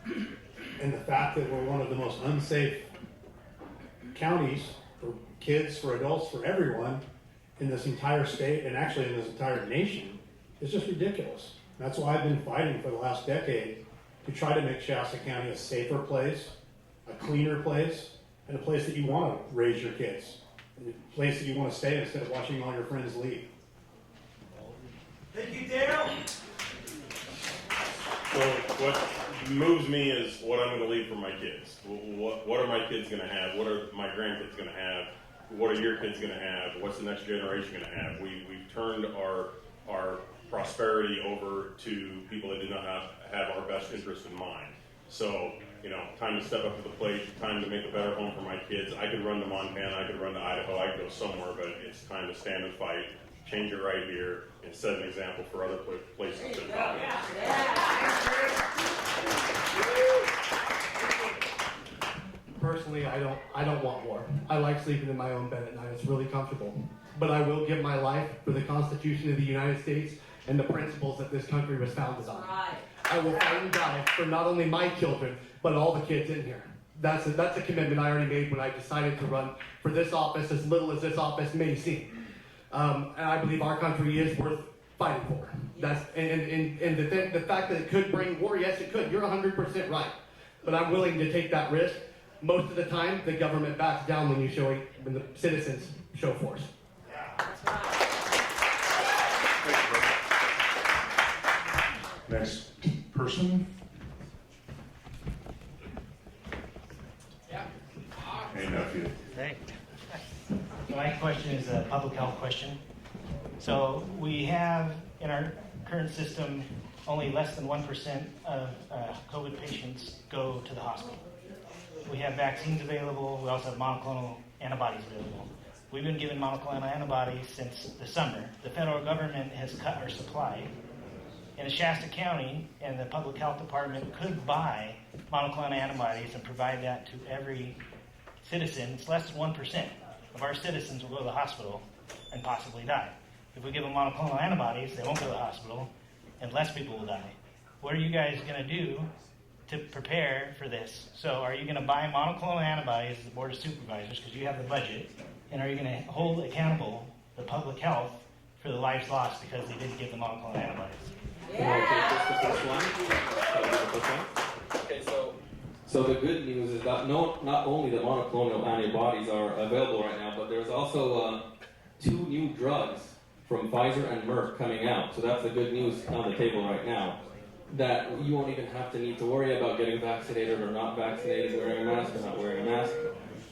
and the fact that we're one of the most unsafe counties for kids, for adults, for everyone in this entire state, and actually in this entire nation, is just ridiculous. That's why I've been fighting for the last decade to try to make Shasta County a safer place, a cleaner place, and a place that you want to raise your kids, and a place that you want to stay instead of watching all your friends leave. Thank you, Dale. So what moves me is what I'm going to leave for my kids. What are my kids going to have? What are my grandkids going to have? What are your kids going to have? What's the next generation going to have? We've turned our prosperity over to people that do not have our best interest in mind. So, time to step up to the plate, time to make a better home for my kids. I could run to Montana, I could run to Idaho, I could go somewhere, but it's time to stand and fight, change it right here, and set an example for other places to come. Personally, I don't want war. I like sleeping in my own bed at night. It's really comfortable. But I will give my life for the Constitution of the United States and the principles that this country was founded on. I will fight and die for not only my children, but all the kids in here. That's a commitment I already made when I decided to run for this office, as little as this office may seem. And I believe our country is worth fighting for. That's and the fact that it could bring war, yes, it could. You're 100% right. But I'm willing to take that risk. Most of the time, the government backs down when the citizens show force. Next person. Hey, nephew. Hey. My question is a public health question. So we have in our current system only less than 1% of COVID patients go to the hospital. We have vaccines available. We also have monoclonal antibodies available. We've been given monoclonal antibodies since the summer. The federal government has cut our supply. In Shasta County, and the public health department could buy monoclonal antibodies and provide that to every citizen. It's less than 1% of our citizens will go to the hospital and possibly die. If we give them monoclonal antibodies, they won't go to the hospital, and less people will die. What are you guys going to do to prepare for this? So are you going to buy monoclonal antibodies as the Board of Supervisors, because you have the budget, and are you going to hold accountable the public health for the lives lost because they didn't give the monoclonal antibodies? Okay, so the good news is that not only the monoclonal antibodies are available right now, but there's also 2 new drugs from Pfizer and Merck coming out. So that's the good news on the table right now. That you won't even have to need to worry about getting vaccinated or not vaccinated, wearing a mask or not wearing a mask.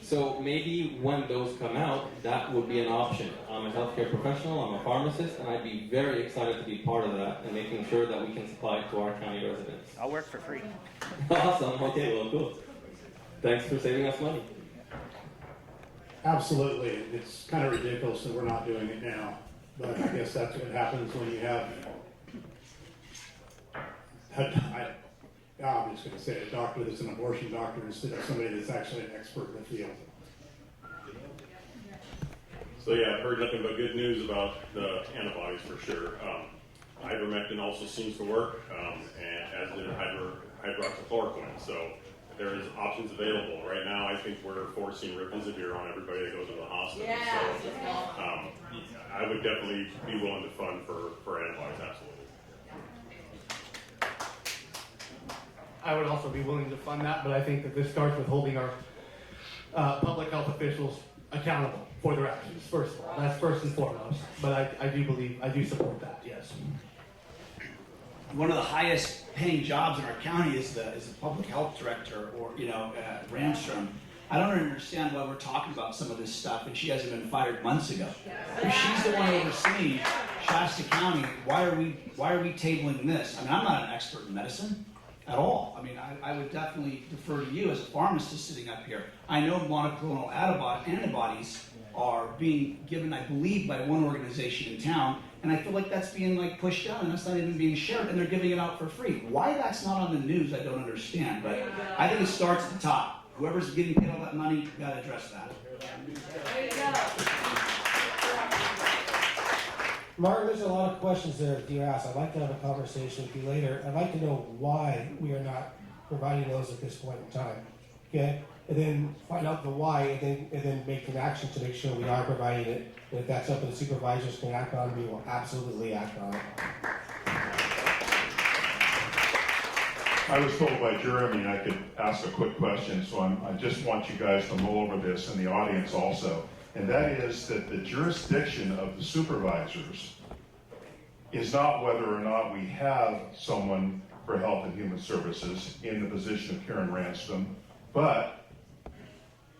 So maybe when those come out, that would be an option. I'm a healthcare professional, I'm a pharmacist, and I'd be very excited to be part of that and making sure that we can supply it to our county residents. I'll work for free. Awesome, okay, well, cool. Thanks for saving us money. Absolutely. It's kind of ridiculous that we're not doing it now. But I guess that's what happens when you have, I'm just going to say a doctor that's an abortion doctor instead of somebody that's actually an expert in the field. So yeah, I've heard nothing but good news about the antibodies for sure. Ivermectin also seems to work, and as did hydroxychloroquine. So there is options available. Right now, I think we're forcing remdesivir on everybody that goes to the hospital. Yeah. So I would definitely be willing to fund for antibodies, absolutely. I would also be willing to fund that, but I think that this starts with holding our public health officials accountable for their actions, first of all. That's first and foremost. But I do support that, yes. One of the highest paying jobs in our county is the public health director, or Ramstrom. I don't understand why we're talking about some of this stuff, and she hasn't been fired months ago. If she's the one overseeing Shasta County, why are we tabling this? I mean, I'm not an expert in medicine at all. I mean, I would definitely defer to you as a pharmacist sitting up here. I know monoclonal antibodies are being given, I believe, by one organization in town, and I feel like that's being pushed down, and that's not even being shared, and they're giving it out for free. Why that's not on the news, I don't understand, but I think it starts at the top. Whoever's getting paid all that money, you got to address that. There you go. Martin, there's a lot of questions there that you asked. I'd like to have a conversation with you later. I'd like to know why we are not providing those at this point in time. Okay? And then find out the why, and then make an action to make sure we are providing it. And if that's something the supervisors can act on, we will absolutely act on it. I was told by Jeremy I could ask a quick question, so I just want you guys to mull over this, and the audience also. And that is that the jurisdiction of the supervisors is not whether or not we have someone for Health and Human Services in the position of Karen Ransom, but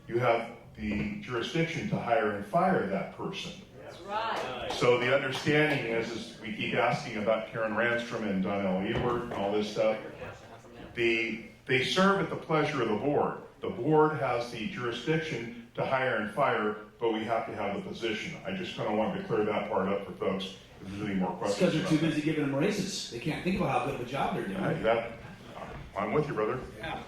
you have the jurisdiction to hire and fire that person. That's right. So the understanding is we keep asking about Karen Ransom and Donnell Ewert and all this stuff. They serve at the pleasure of the board. The board has the jurisdiction to hire and fire, but we have to have the position. I just kind of wanted to clear that part up for folks if there's any more questions. It's because they're too busy giving them raises. They can't think about how good of a job they're doing. I'm with you, brother. Yeah.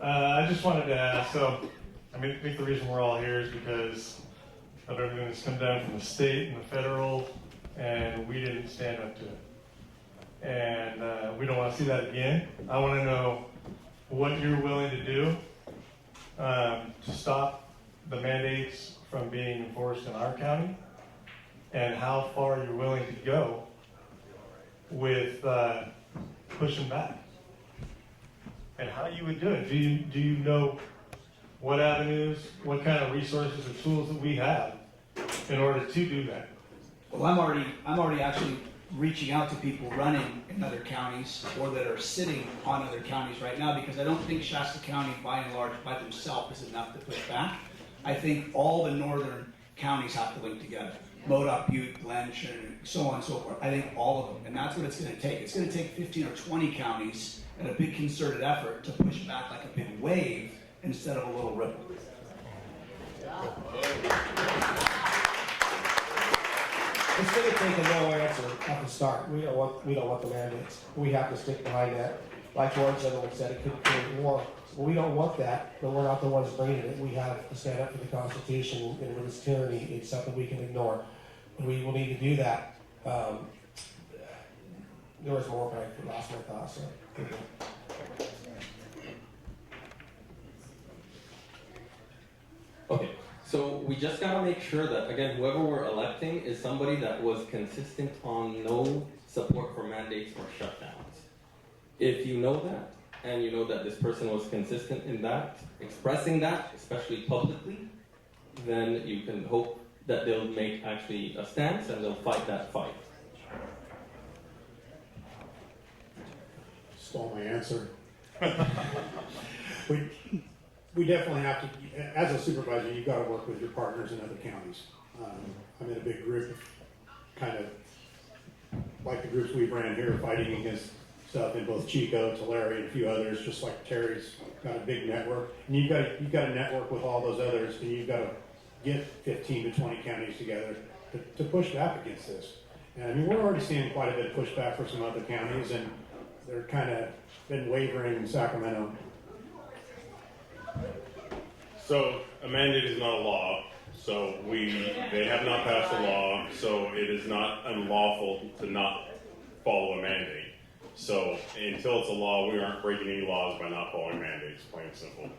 I just wanted to ask, I think the reason we're all here is because of everything that's come down from the state and the federal, and we didn't stand up to it. and we don't want to see that again. I want to know what you're willing to do to stop the mandates from being enforced in our county, and how far you're willing to go with pushing back, and how you would do it. Do you know what avenues, what kind of resources or tools that we have in order to do that? Well, I'm already actually reaching out to people running in other counties or that are sitting on other counties right now, because I don't think Shasta County, by and large, by themselves is enough to push back. I think all the northern counties have to link together. Modoc, Butte, Glen, Shannon, so on and so forth. I think all of them, and that's what it's going to take. It's going to take 15 or 20 counties and a big concerted effort to push back like a big wave instead of a little ripple. It's going to take a no answer at the start. We don't want the mandates. We have to stick behind that. Like one gentleman said, it could create war. Well, we don't want that, but we're not the ones bringing it. We have to stand up for the Constitution, and with this tyranny, it's something we can ignore. And we will need to do that. There was more, but I lost my thoughts. So. Okay, so we just gotta make sure that, again, whoever we're electing is somebody that was consistent on no support for mandates or shutdowns. If you know that, and you know that this person was consistent in that, expressing that, especially publicly, then you can hope that they'll make actually a stance and they'll fight that fight. Stole my answer. We definitely have to, as a supervisor, you've got to work with your partners in other counties. I'm in a big group, kind of like the groups we ran here, fighting against stuff in both Chico, Tulare, and a few others, just like Terry's got a big network. And you've got to network with all those others, and you've got to get 15 to 20 counties together to push back against this. And I mean, we're already seeing quite a bit of pushback for some other counties, and they're kind of been wavering in Sacramento. So a mandate is not a law. So they have not passed a law. So it is not unlawful to not follow a mandate. So until it's a law, we aren't breaking any laws by not following mandates, plain and simple.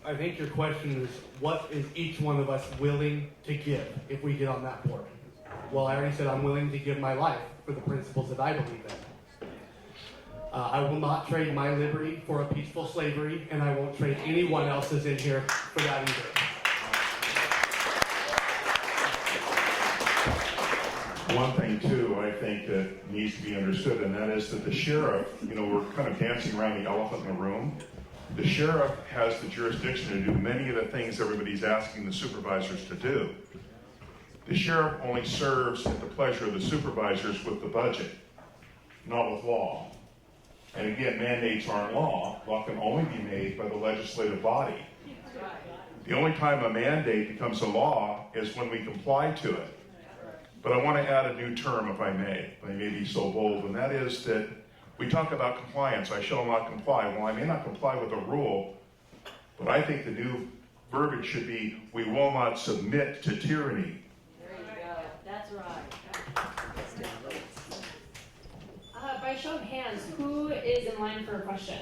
I think your question is, what is each one of us willing to give if we get on that board? Well, I already said I'm willing to give my life for the principles that I believe in. I will not trade my liberty for a peaceful slavery, and I won't trade anyone else's in here for that either. One thing, too, I think that needs to be understood, and that is that the sheriff, we're kind of dancing around the elephant in the room. The sheriff has the jurisdiction to do many of the things everybody's asking the supervisors to do. The sheriff only serves at the pleasure of the supervisors with the budget, not with law. And again, mandates aren't law. Law can only be made by the legislative body. The only time a mandate becomes a law is when we comply to it. But I want to add a new term, if I may be so bold, and that is that we talk about compliance. I shall not comply. Well, I may not comply with a rule, but I think the new verbiage should be, we will not submit to tyranny. There you go. That's right. By show of hands, who is in line for a question?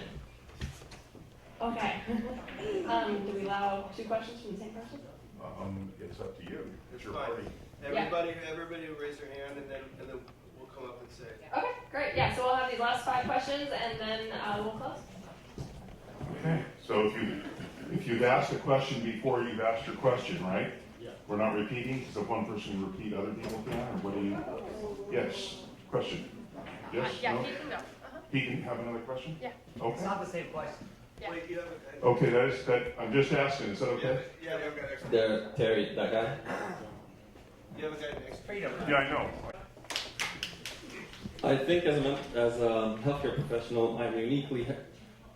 Okay. Do we allow 2 questions from the same person? It's up to you. It's your party. Everybody will raise their hand, and then we'll come up and say. Okay, great. Yeah, so we'll have these last 5 questions, and then we'll close. Okay. So if you've asked a question before, you've asked your question, right? Yeah. We're not repeating. So if one person repeat, other people can. Or what do you? Yes. Question. Yes. Yeah, no? he can go. He can have another question. Yeah. Okay. It's not the same question. Yeah. Wait, you have a, Okay, that I'm just asking. Is that okay? yeah, we have a guy next to There, Terry, that guy. you. have a guy next to you. Yeah, I know. I think as a healthcare professional, I'm uniquely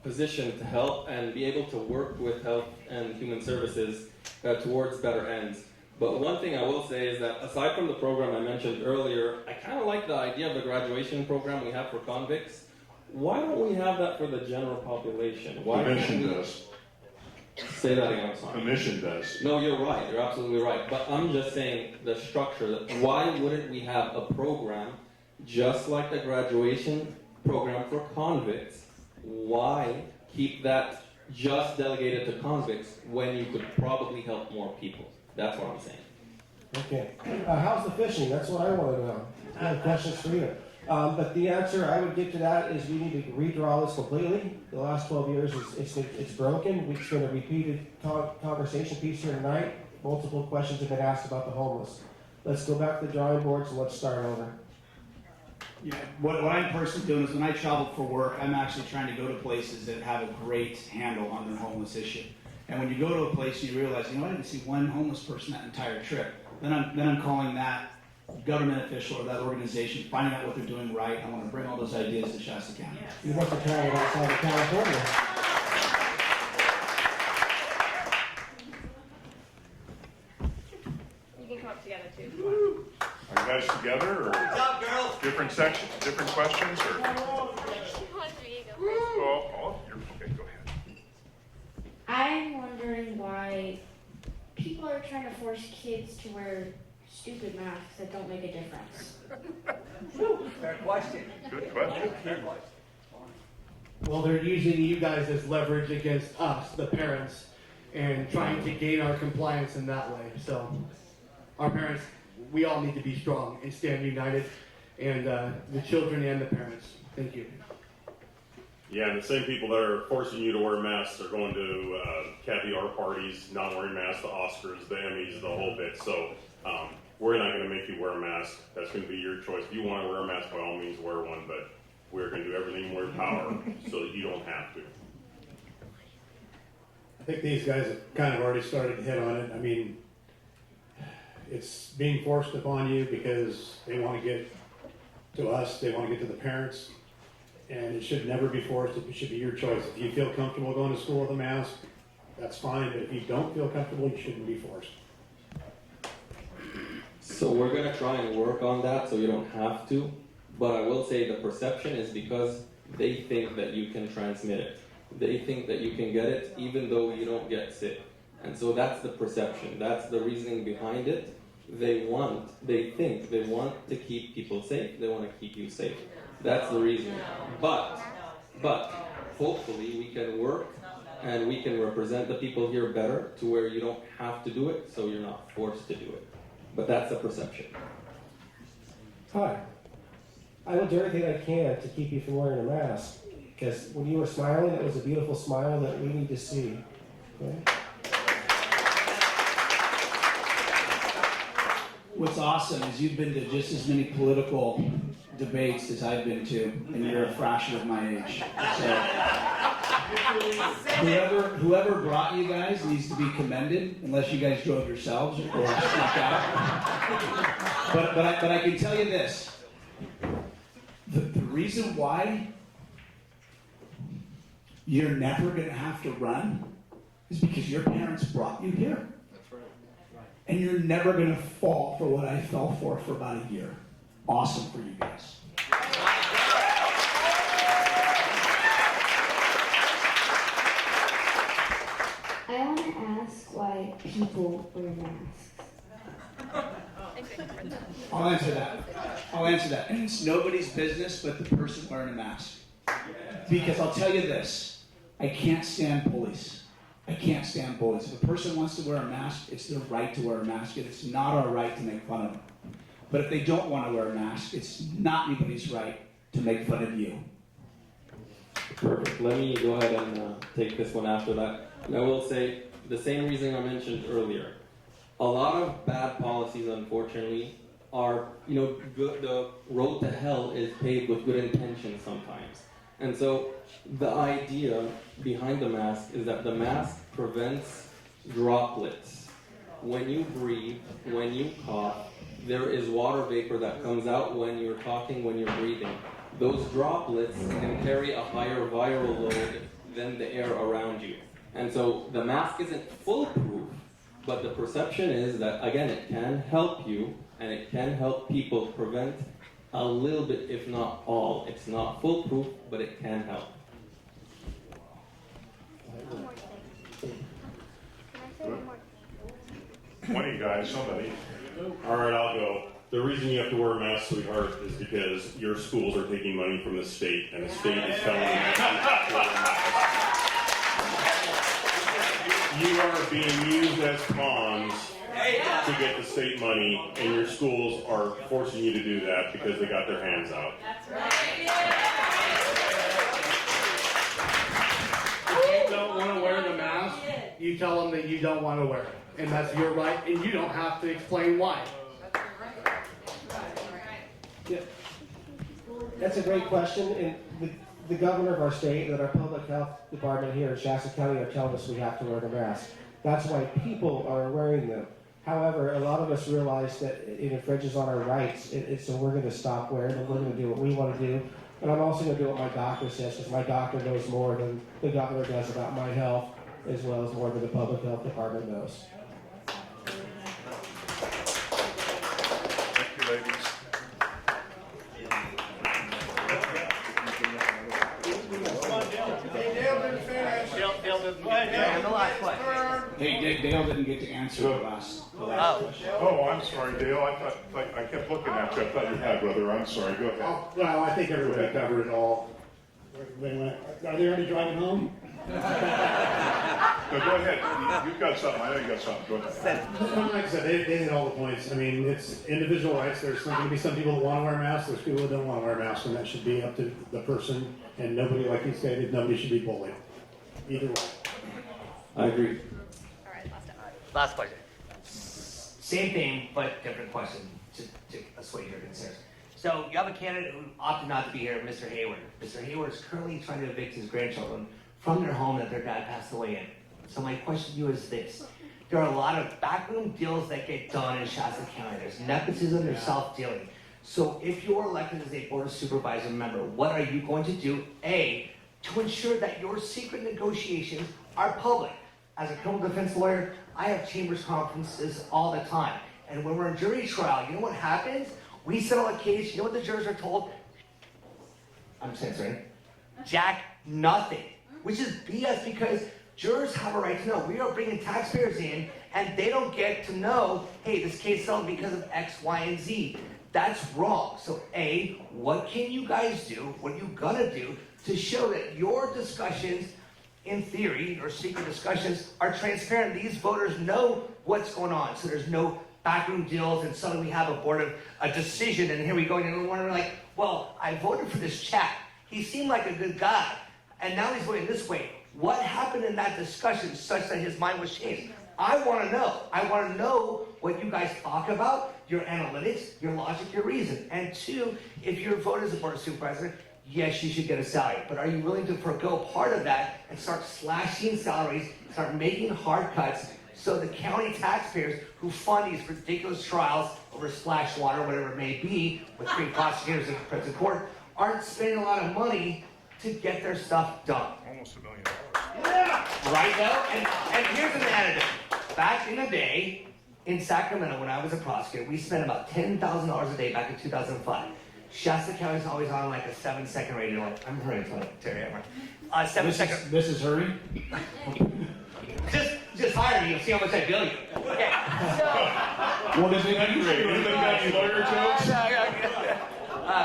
positioned to help and be able to work with health and human services towards better ends. But one thing I will say is that aside from the program I mentioned earlier, I kind of like the idea of the graduation program we have for convicts. Why don't we have that for the general population? Why The mission does. Say that again, I'm sorry. The mission does. No, you're right. You're absolutely right. But I'm just saying the structure. Why wouldn't we have a program just like the graduation program for convicts, why keep that just delegated to convicts when you could probably help more people? That's what I'm saying. Okay. How's the fishing? That's what I want to know. I have questions for you. But the answer I would give to that is we need to redraw this completely. The last 12 years, it's broken. It's been a repeated conversation piece here tonight. Multiple questions have been asked about the homeless. Let's go back to the drawing boards and let's start over. Yeah, what I'm personally doing is when I travel for work, I'm actually trying to go to places that have a great handle on their homeless issue. And when you go to a place and you realize, I didn't see one homeless person that entire trip, then I'm calling that government official or that organization, finding out what they're doing right. I want to bring all those ideas to Shasta County. You must have traveled outside of California. You can come up together too. Are you guys together or Good job, girls. different sections, different questions or? Oh, okay, go ahead. I'm wondering why people are trying to force kids to wear stupid masks that don't make a difference. Fair question. Good question. Well, they're using you guys as leverage against us, the parents, and trying to gain our compliance in that way. So, our parents, we all need to be strong and stand united, and the children and the parents. Thank you. Yeah, and the same people that are forcing you to wear masks are going to caviar parties, not wearing masks, the Oscars, the Emmys, the whole bit. So we're not going to make you wear a mask. That's going to be your choice. If you want to wear a mask, by all means wear one, but we're going to do everything in our power so that you don't have to. I think these guys have kind of already started to hit on it. I mean, it's being forced upon you because they want to get to us, they want to get to the parents, and it should never be forced. It should be your choice. If you feel comfortable going to school with a mask, that's fine, but if you don't feel comfortable, you shouldn't be forced. So we're going to try and work on that so you don't have to, but I will say the perception is because they think that you can transmit it. They think that you can get it even though you don't get sick. And so that's the perception. That's the reasoning behind it. They think they want to keep people safe. They want to keep you safe. That's the reason. But hopefully we can work and we can represent the people here better to where you don't have to do it, so you're not forced to do it. But that's the perception. Hi. I will do everything I can to keep you from wearing a mask. Because when you were smiling, it was a beautiful smile that we need to see. Okay? What's awesome is you've been to just as many political debates as I've been to, and you're a fraction of my age. So whoever brought you guys needs to be commended, unless you guys drove yourselves or snuck out. But I can tell you this: the reason why you're never going to have to run is because your parents brought you here. And you're never going to fall for what I fell for about a year. Awesome for you guys. I want to ask why people wear masks. I'll answer that. And it's nobody's business but the person wearing a mask. Because I'll tell you this, I can't stand bullies. I can't stand bullies. If a person wants to wear a mask, it's their right to wear a mask, and it's not our right to make fun of them. But if they don't want to wear a mask, it's not anybody's right to make fun of you. Perfect. Let me go ahead and take this one after that. And I will say the same reason I mentioned earlier. A lot of bad policies, unfortunately, are, the road to hell is paved with good intentions sometimes. And so the idea behind the mask is that the mask prevents droplets. When you breathe, when you cough, there is water vapor that comes out when you're talking, when you're breathing. Those droplets can carry a higher viral load than the air around you. And so the mask isn't foolproof, but the perception is that, again, it can help you and it can help people prevent a little bit, if not all. It's not foolproof, but it can help. One of you guys, somebody. All right, I'll go. The reason you have to wear a mask, sweetheart, is because your schools are taking money from the state, and the state is telling you to wear a mask. You are being used as pawns to get the state money, and your schools are forcing you to do that because they got their hands out. If you don't want to wear the mask, you tell them that you don't want to wear it. And that's your right, and you don't have to explain why. Yeah. That's a great question, and the governor of our state and our public health department here in Shasta County are telling us we have to wear the mask. That's why people are wearing them. However, a lot of us realize that it infringes on our rights, so we're going to stop wearing them. We're going to do what we want to do. And I'm also going to do what my doctor says, because my doctor knows more than the governor does about my health, as well as more than the public health department knows. Thank you, ladies. Hey, Dale didn't get to answer the last question. Oh, I'm sorry, Dale. I kept looking at you. I thought you had, brother. I'm sorry. Go ahead. Well, I think everybody covered it all. Are they already driving home? No, go ahead. You've got something. I know you got something. Go ahead. Like I said, they hit all the points. I mean, it's individual rights. There's going to be some people that want to wear masks. There's people that don't want to wear masks, and that should be up to the person. And nobody, like you stated, nobody should be bullied. Either way. I agree. Last question. Same thing, but different question to assuage your concerns. So you have a candidate who opted not to be here, Mr. Hayward. Mr. Hayward is currently trying to evict his grandchildren from their home that their dad passed away in. So my question to you is this. There are a lot of backroom deals that get done in Shasta County. There's nepotism, there's self-dealing. So if you're elected as a Board of Supervisor member, what are you going to do, A, to ensure that your secret negotiations are public? As a criminal defense lawyer, I have chambers conferences all the time. And when we're in jury trial, you know what happens? We settle a case, you know what the jurors are told? I'm censoring. Jack, nothing. Which is BS, because jurors have a right to know. We are bringing taxpayers in, and they don't get to know, hey, this case settled because of X, Y, and Z. That's wrong. So A, what can you guys do, what are you gonna do to show that your discussions, in theory, or secret discussions, are transparent? These voters know what's going on, so there's no backroom deals, and suddenly we have a decision, and here we go, and we're like, well, I voted for this chap. He seemed like a good guy, and now he's voting this way. What happened in that discussion such that his mind was changed? I want to know. I want to know what you guys talk about, your analytics, your logic, your reason. And two, if you're voted as a Board of Supervisor, yes, you should get a salary. But are you willing to forego part of that and start slashing salaries, start making hard cuts, so the county taxpayers who fund these ridiculous trials over splash water, whatever it may be, with 3 prosecutors in present court, aren't spending a lot of money to get their stuff done? Almost $1 million. Yeah. Right now, and here's an anecdote. Back in the day, in Sacramento, when I was a prosecutor, we spent about $10,000 a day back in 2005. Shasta County is always on like a 7-second rating. I'm hurrying, Terry. I'm 7 seconds. This is hurry. Just hire me. You'll see how much I bill you. Okay. So. What is it? Anything got any lawyer jokes?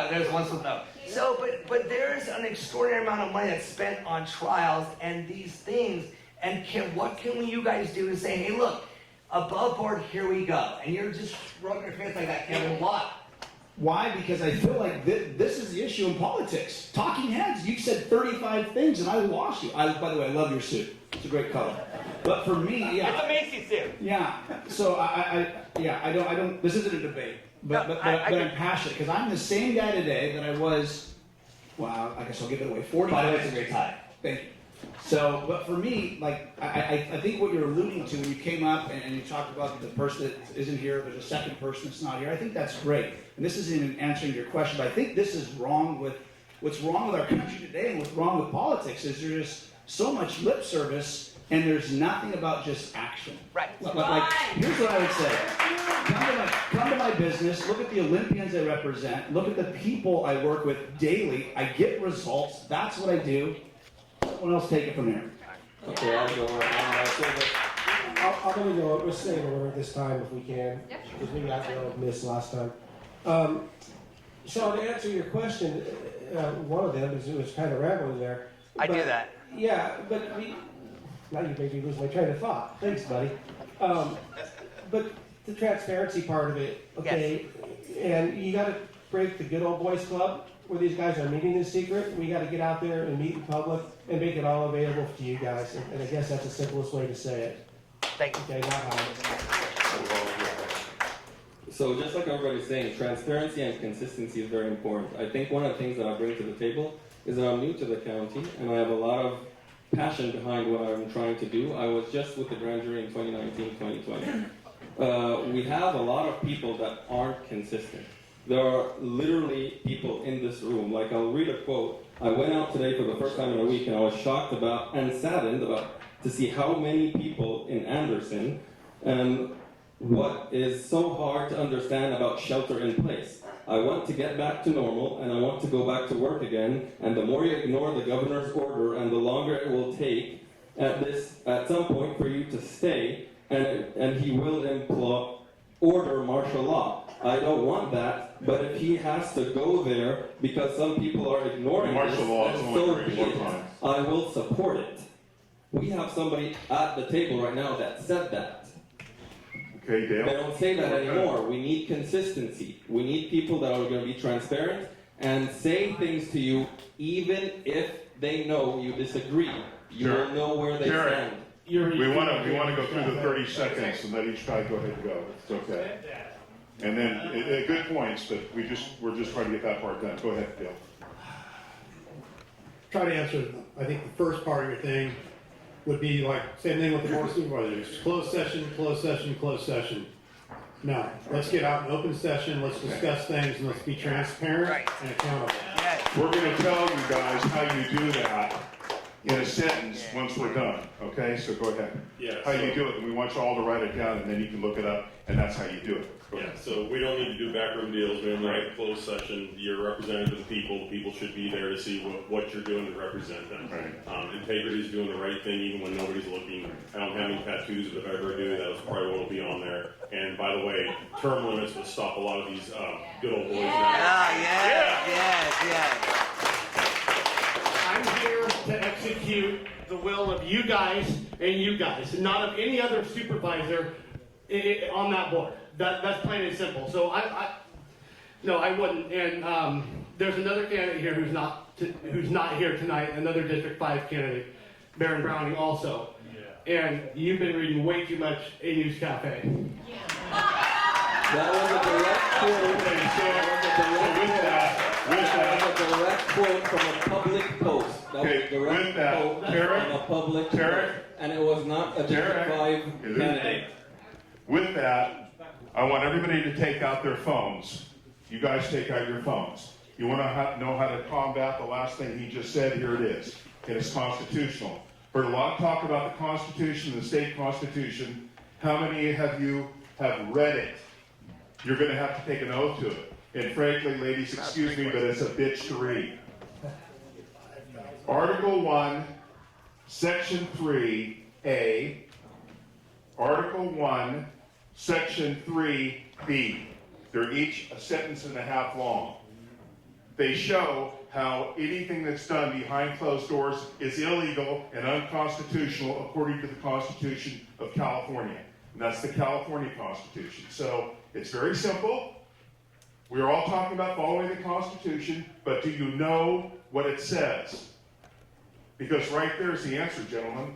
There's one with no. So, but there's an extraordinary amount of money that's spent on trials and these things. And what can you guys do to say, hey, look, above board, here we go. And you're just rubbing your face like that, Kevin. Why? Why? Because I feel like this is the issue in politics. Talking heads, you said 35 things and I lost you. By the way, I love your suit. It's a great color. But for me, yeah. It's a Macy's suit. Yeah. So I don't. This isn't a debate. But I'm passionate because I'm the same guy today that I was. Well, I guess I'll give it away. 40. By the way, it's a great tie. Thank you. So, but for me, like, I think what you're alluding to when you came up and you talked about the person that isn't here, there's a second person that's not here, I think that's great. And this isn't even answering your question, but I think this is wrong with, what's wrong with our country today and what's wrong with politics is there's just so much lip service and there's nothing about just action. Right. Like here's what I would say. Come to my business, look at the Olympians I represent, look at the people I work with daily, I get results, that's what I do. Someone else take it from there. Okay, I'll go. I'm going to go. We'll stay in order this time if we can. Because we got a little miss last time. Sean, to answer your question, one of them was kind of rambling there. I do that. Yeah, but now you made me lose my train of thought. Thanks, buddy. But the transparency part of it, okay, and you got to break the good old boys club where these guys are meeting in secret. We got to get out there and meet in public and make it all available to you guys. And I guess that's the simplest way to say it. Thank you. Okay, not hard. So just like everybody's saying, transparency and consistency is very important. I think one of the things that I bring to the table is that I'm new to the county and I have a lot of passion behind what I'm trying to do. I was just with the grand jury in 2019-2020. We have a lot of people that aren't consistent. There are literally people in this room, like I'll read a quote. I went out today for the first time in a week and I was shocked about and saddened about to see how many people in Anderson and what is so hard to understand about shelter in place. I want to get back to normal and I want to go back to work again, and the more you ignore the governor's order and the longer it will take at some point for you to stay, and he will order martial law. I don't want that, but if he has to go there because some people are ignoring martial law is then only so for be war it. crimes. I will support it. We have somebody at the table right now that said that. Okay, Dale. They don't say that anymore. We need consistency. We need people that are going to be transparent and say things to you even if they know you disagree. You will know where they stand. We want to go through the 30 seconds and let each guy go ahead and go. It's okay. And then, good points, but we're just trying to get that part done. Go ahead, Dale. Try to answer, I think the first part of your thing would be like, same thing with the board of supervisors. Closed session, closed session, closed session. No, let's get out in open session, let's discuss things, and let's be transparent and accountable. We're going to tell you guys how you do that in a sentence once we're done. Okay, so go ahead. Yeah, How so- you do it, and we want you all to write it down, and then you can look it up, and that's how you do it. Go Yeah, ahead. so we don't need to do backroom deals, we only have closed session, you're representative of the people should be there to see what you're doing to represent them. Right. Integrity is doing the right thing even when nobody's looking. I don't have any tattoos, but if I ever do, that was probably what will be on there. And by the way, term limits will stop a lot of these good old boys now. I'm here to execute the will of you guys and you guys, not of any other supervisor on that board. That's plain and simple. So no, I wouldn't. And there's another candidate here who's not here tonight. Another District 5 candidate, Baron Browning, also. And you've been reading way too much A News Cafe. That was a direct quote from a public post. That was a direct quote from a public post. And it was not a District 5 candidate. With that, I want everybody to take out their phones. You guys take out your phones. You want to know how to combat the last thing he just said? Here it is. It is constitutional. Heard a lot of talk about the Constitution, the state Constitution. How many of you have read it? You're going to have to take an oath to it. And frankly, ladies, excuse me, but it's a bitch to read. Article 1, Section 3A, Article 1, Section 3B. They're each a sentence and a half long. They show how anything that's done behind closed doors is illegal and unconstitutional according to the Constitution of California. And that's the California Constitution. So it's very simple. We are all talking about following the Constitution, but do you know what it says? Because right there is the answer, gentlemen.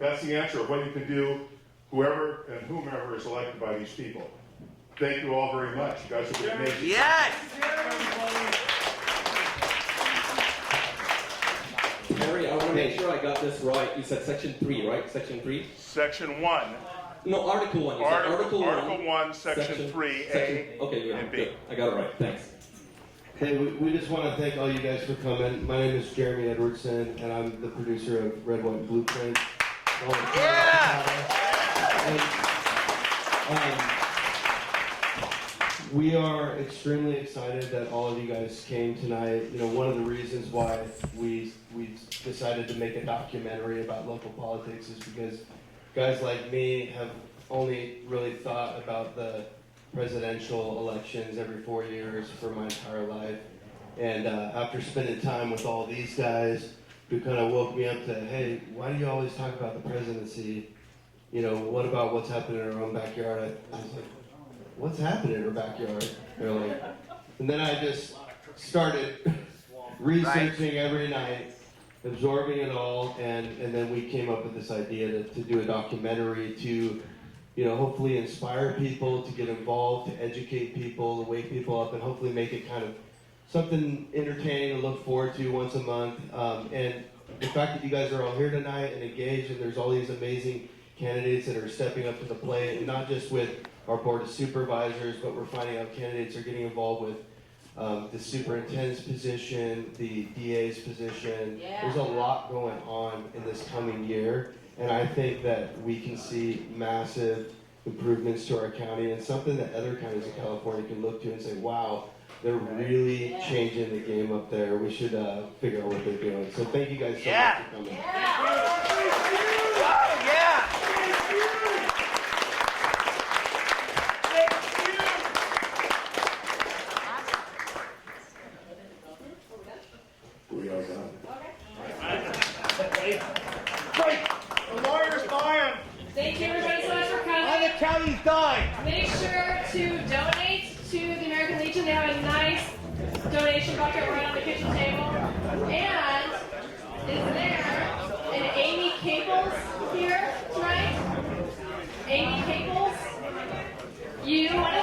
That's the answer of what you can do, whoever and whomever is elected by these people. Thank you all very much. You guys have been amazing. Yes! Terry, I want to make sure I got this right. You said Section 3, right? Section 3? Section 1. No, Article 1. You said Article 1. Article 1, Section 3A okay, good. and B. Good. I got it right. Thanks. Hey, we just want to thank all you guys for coming. My name is Jeremy Edwardson, and I'm the producer of Red, White, and Blueprint. We are extremely excited that all of you guys came tonight. You know, one of the reasons why we decided to make a documentary about local politics is because guys like me have only really thought about the presidential elections every 4 years for my entire life. And after spending time with all these guys who kind of woke me up to, hey, why do you always talk about the presidency? You know, what about what's happening in our own backyard? I was like, what's happening in our backyard? They're like, and then I just started researching every night, absorbing it all, and then we came up with this idea to do a documentary to, you know, hopefully inspire people to get involved, to educate people, to wake people up, and hopefully make it kind of something entertaining to look forward to once a month. And the fact that you guys are all here tonight and engaged, and there's all these amazing candidates that are stepping up to the plate, and not just with our board of supervisors, but we're finding out candidates are getting involved with the superintendent's position, the DA's position. Yeah. There's a lot going on in this coming year, and I think that we can see massive improvements to our county, and something that other counties in California can look to and say, wow, they're really changing the game up there. We should figure out what they're doing. So thank you guys so much for coming. We are done. Great. The lawyer's dying. Thank you everybody so much for coming. And the county's dying. Make sure to donate to the American Legion. They have a nice donation bucket right on the kitchen table. And is there an Amy Caples here tonight? Amy Caples? You want to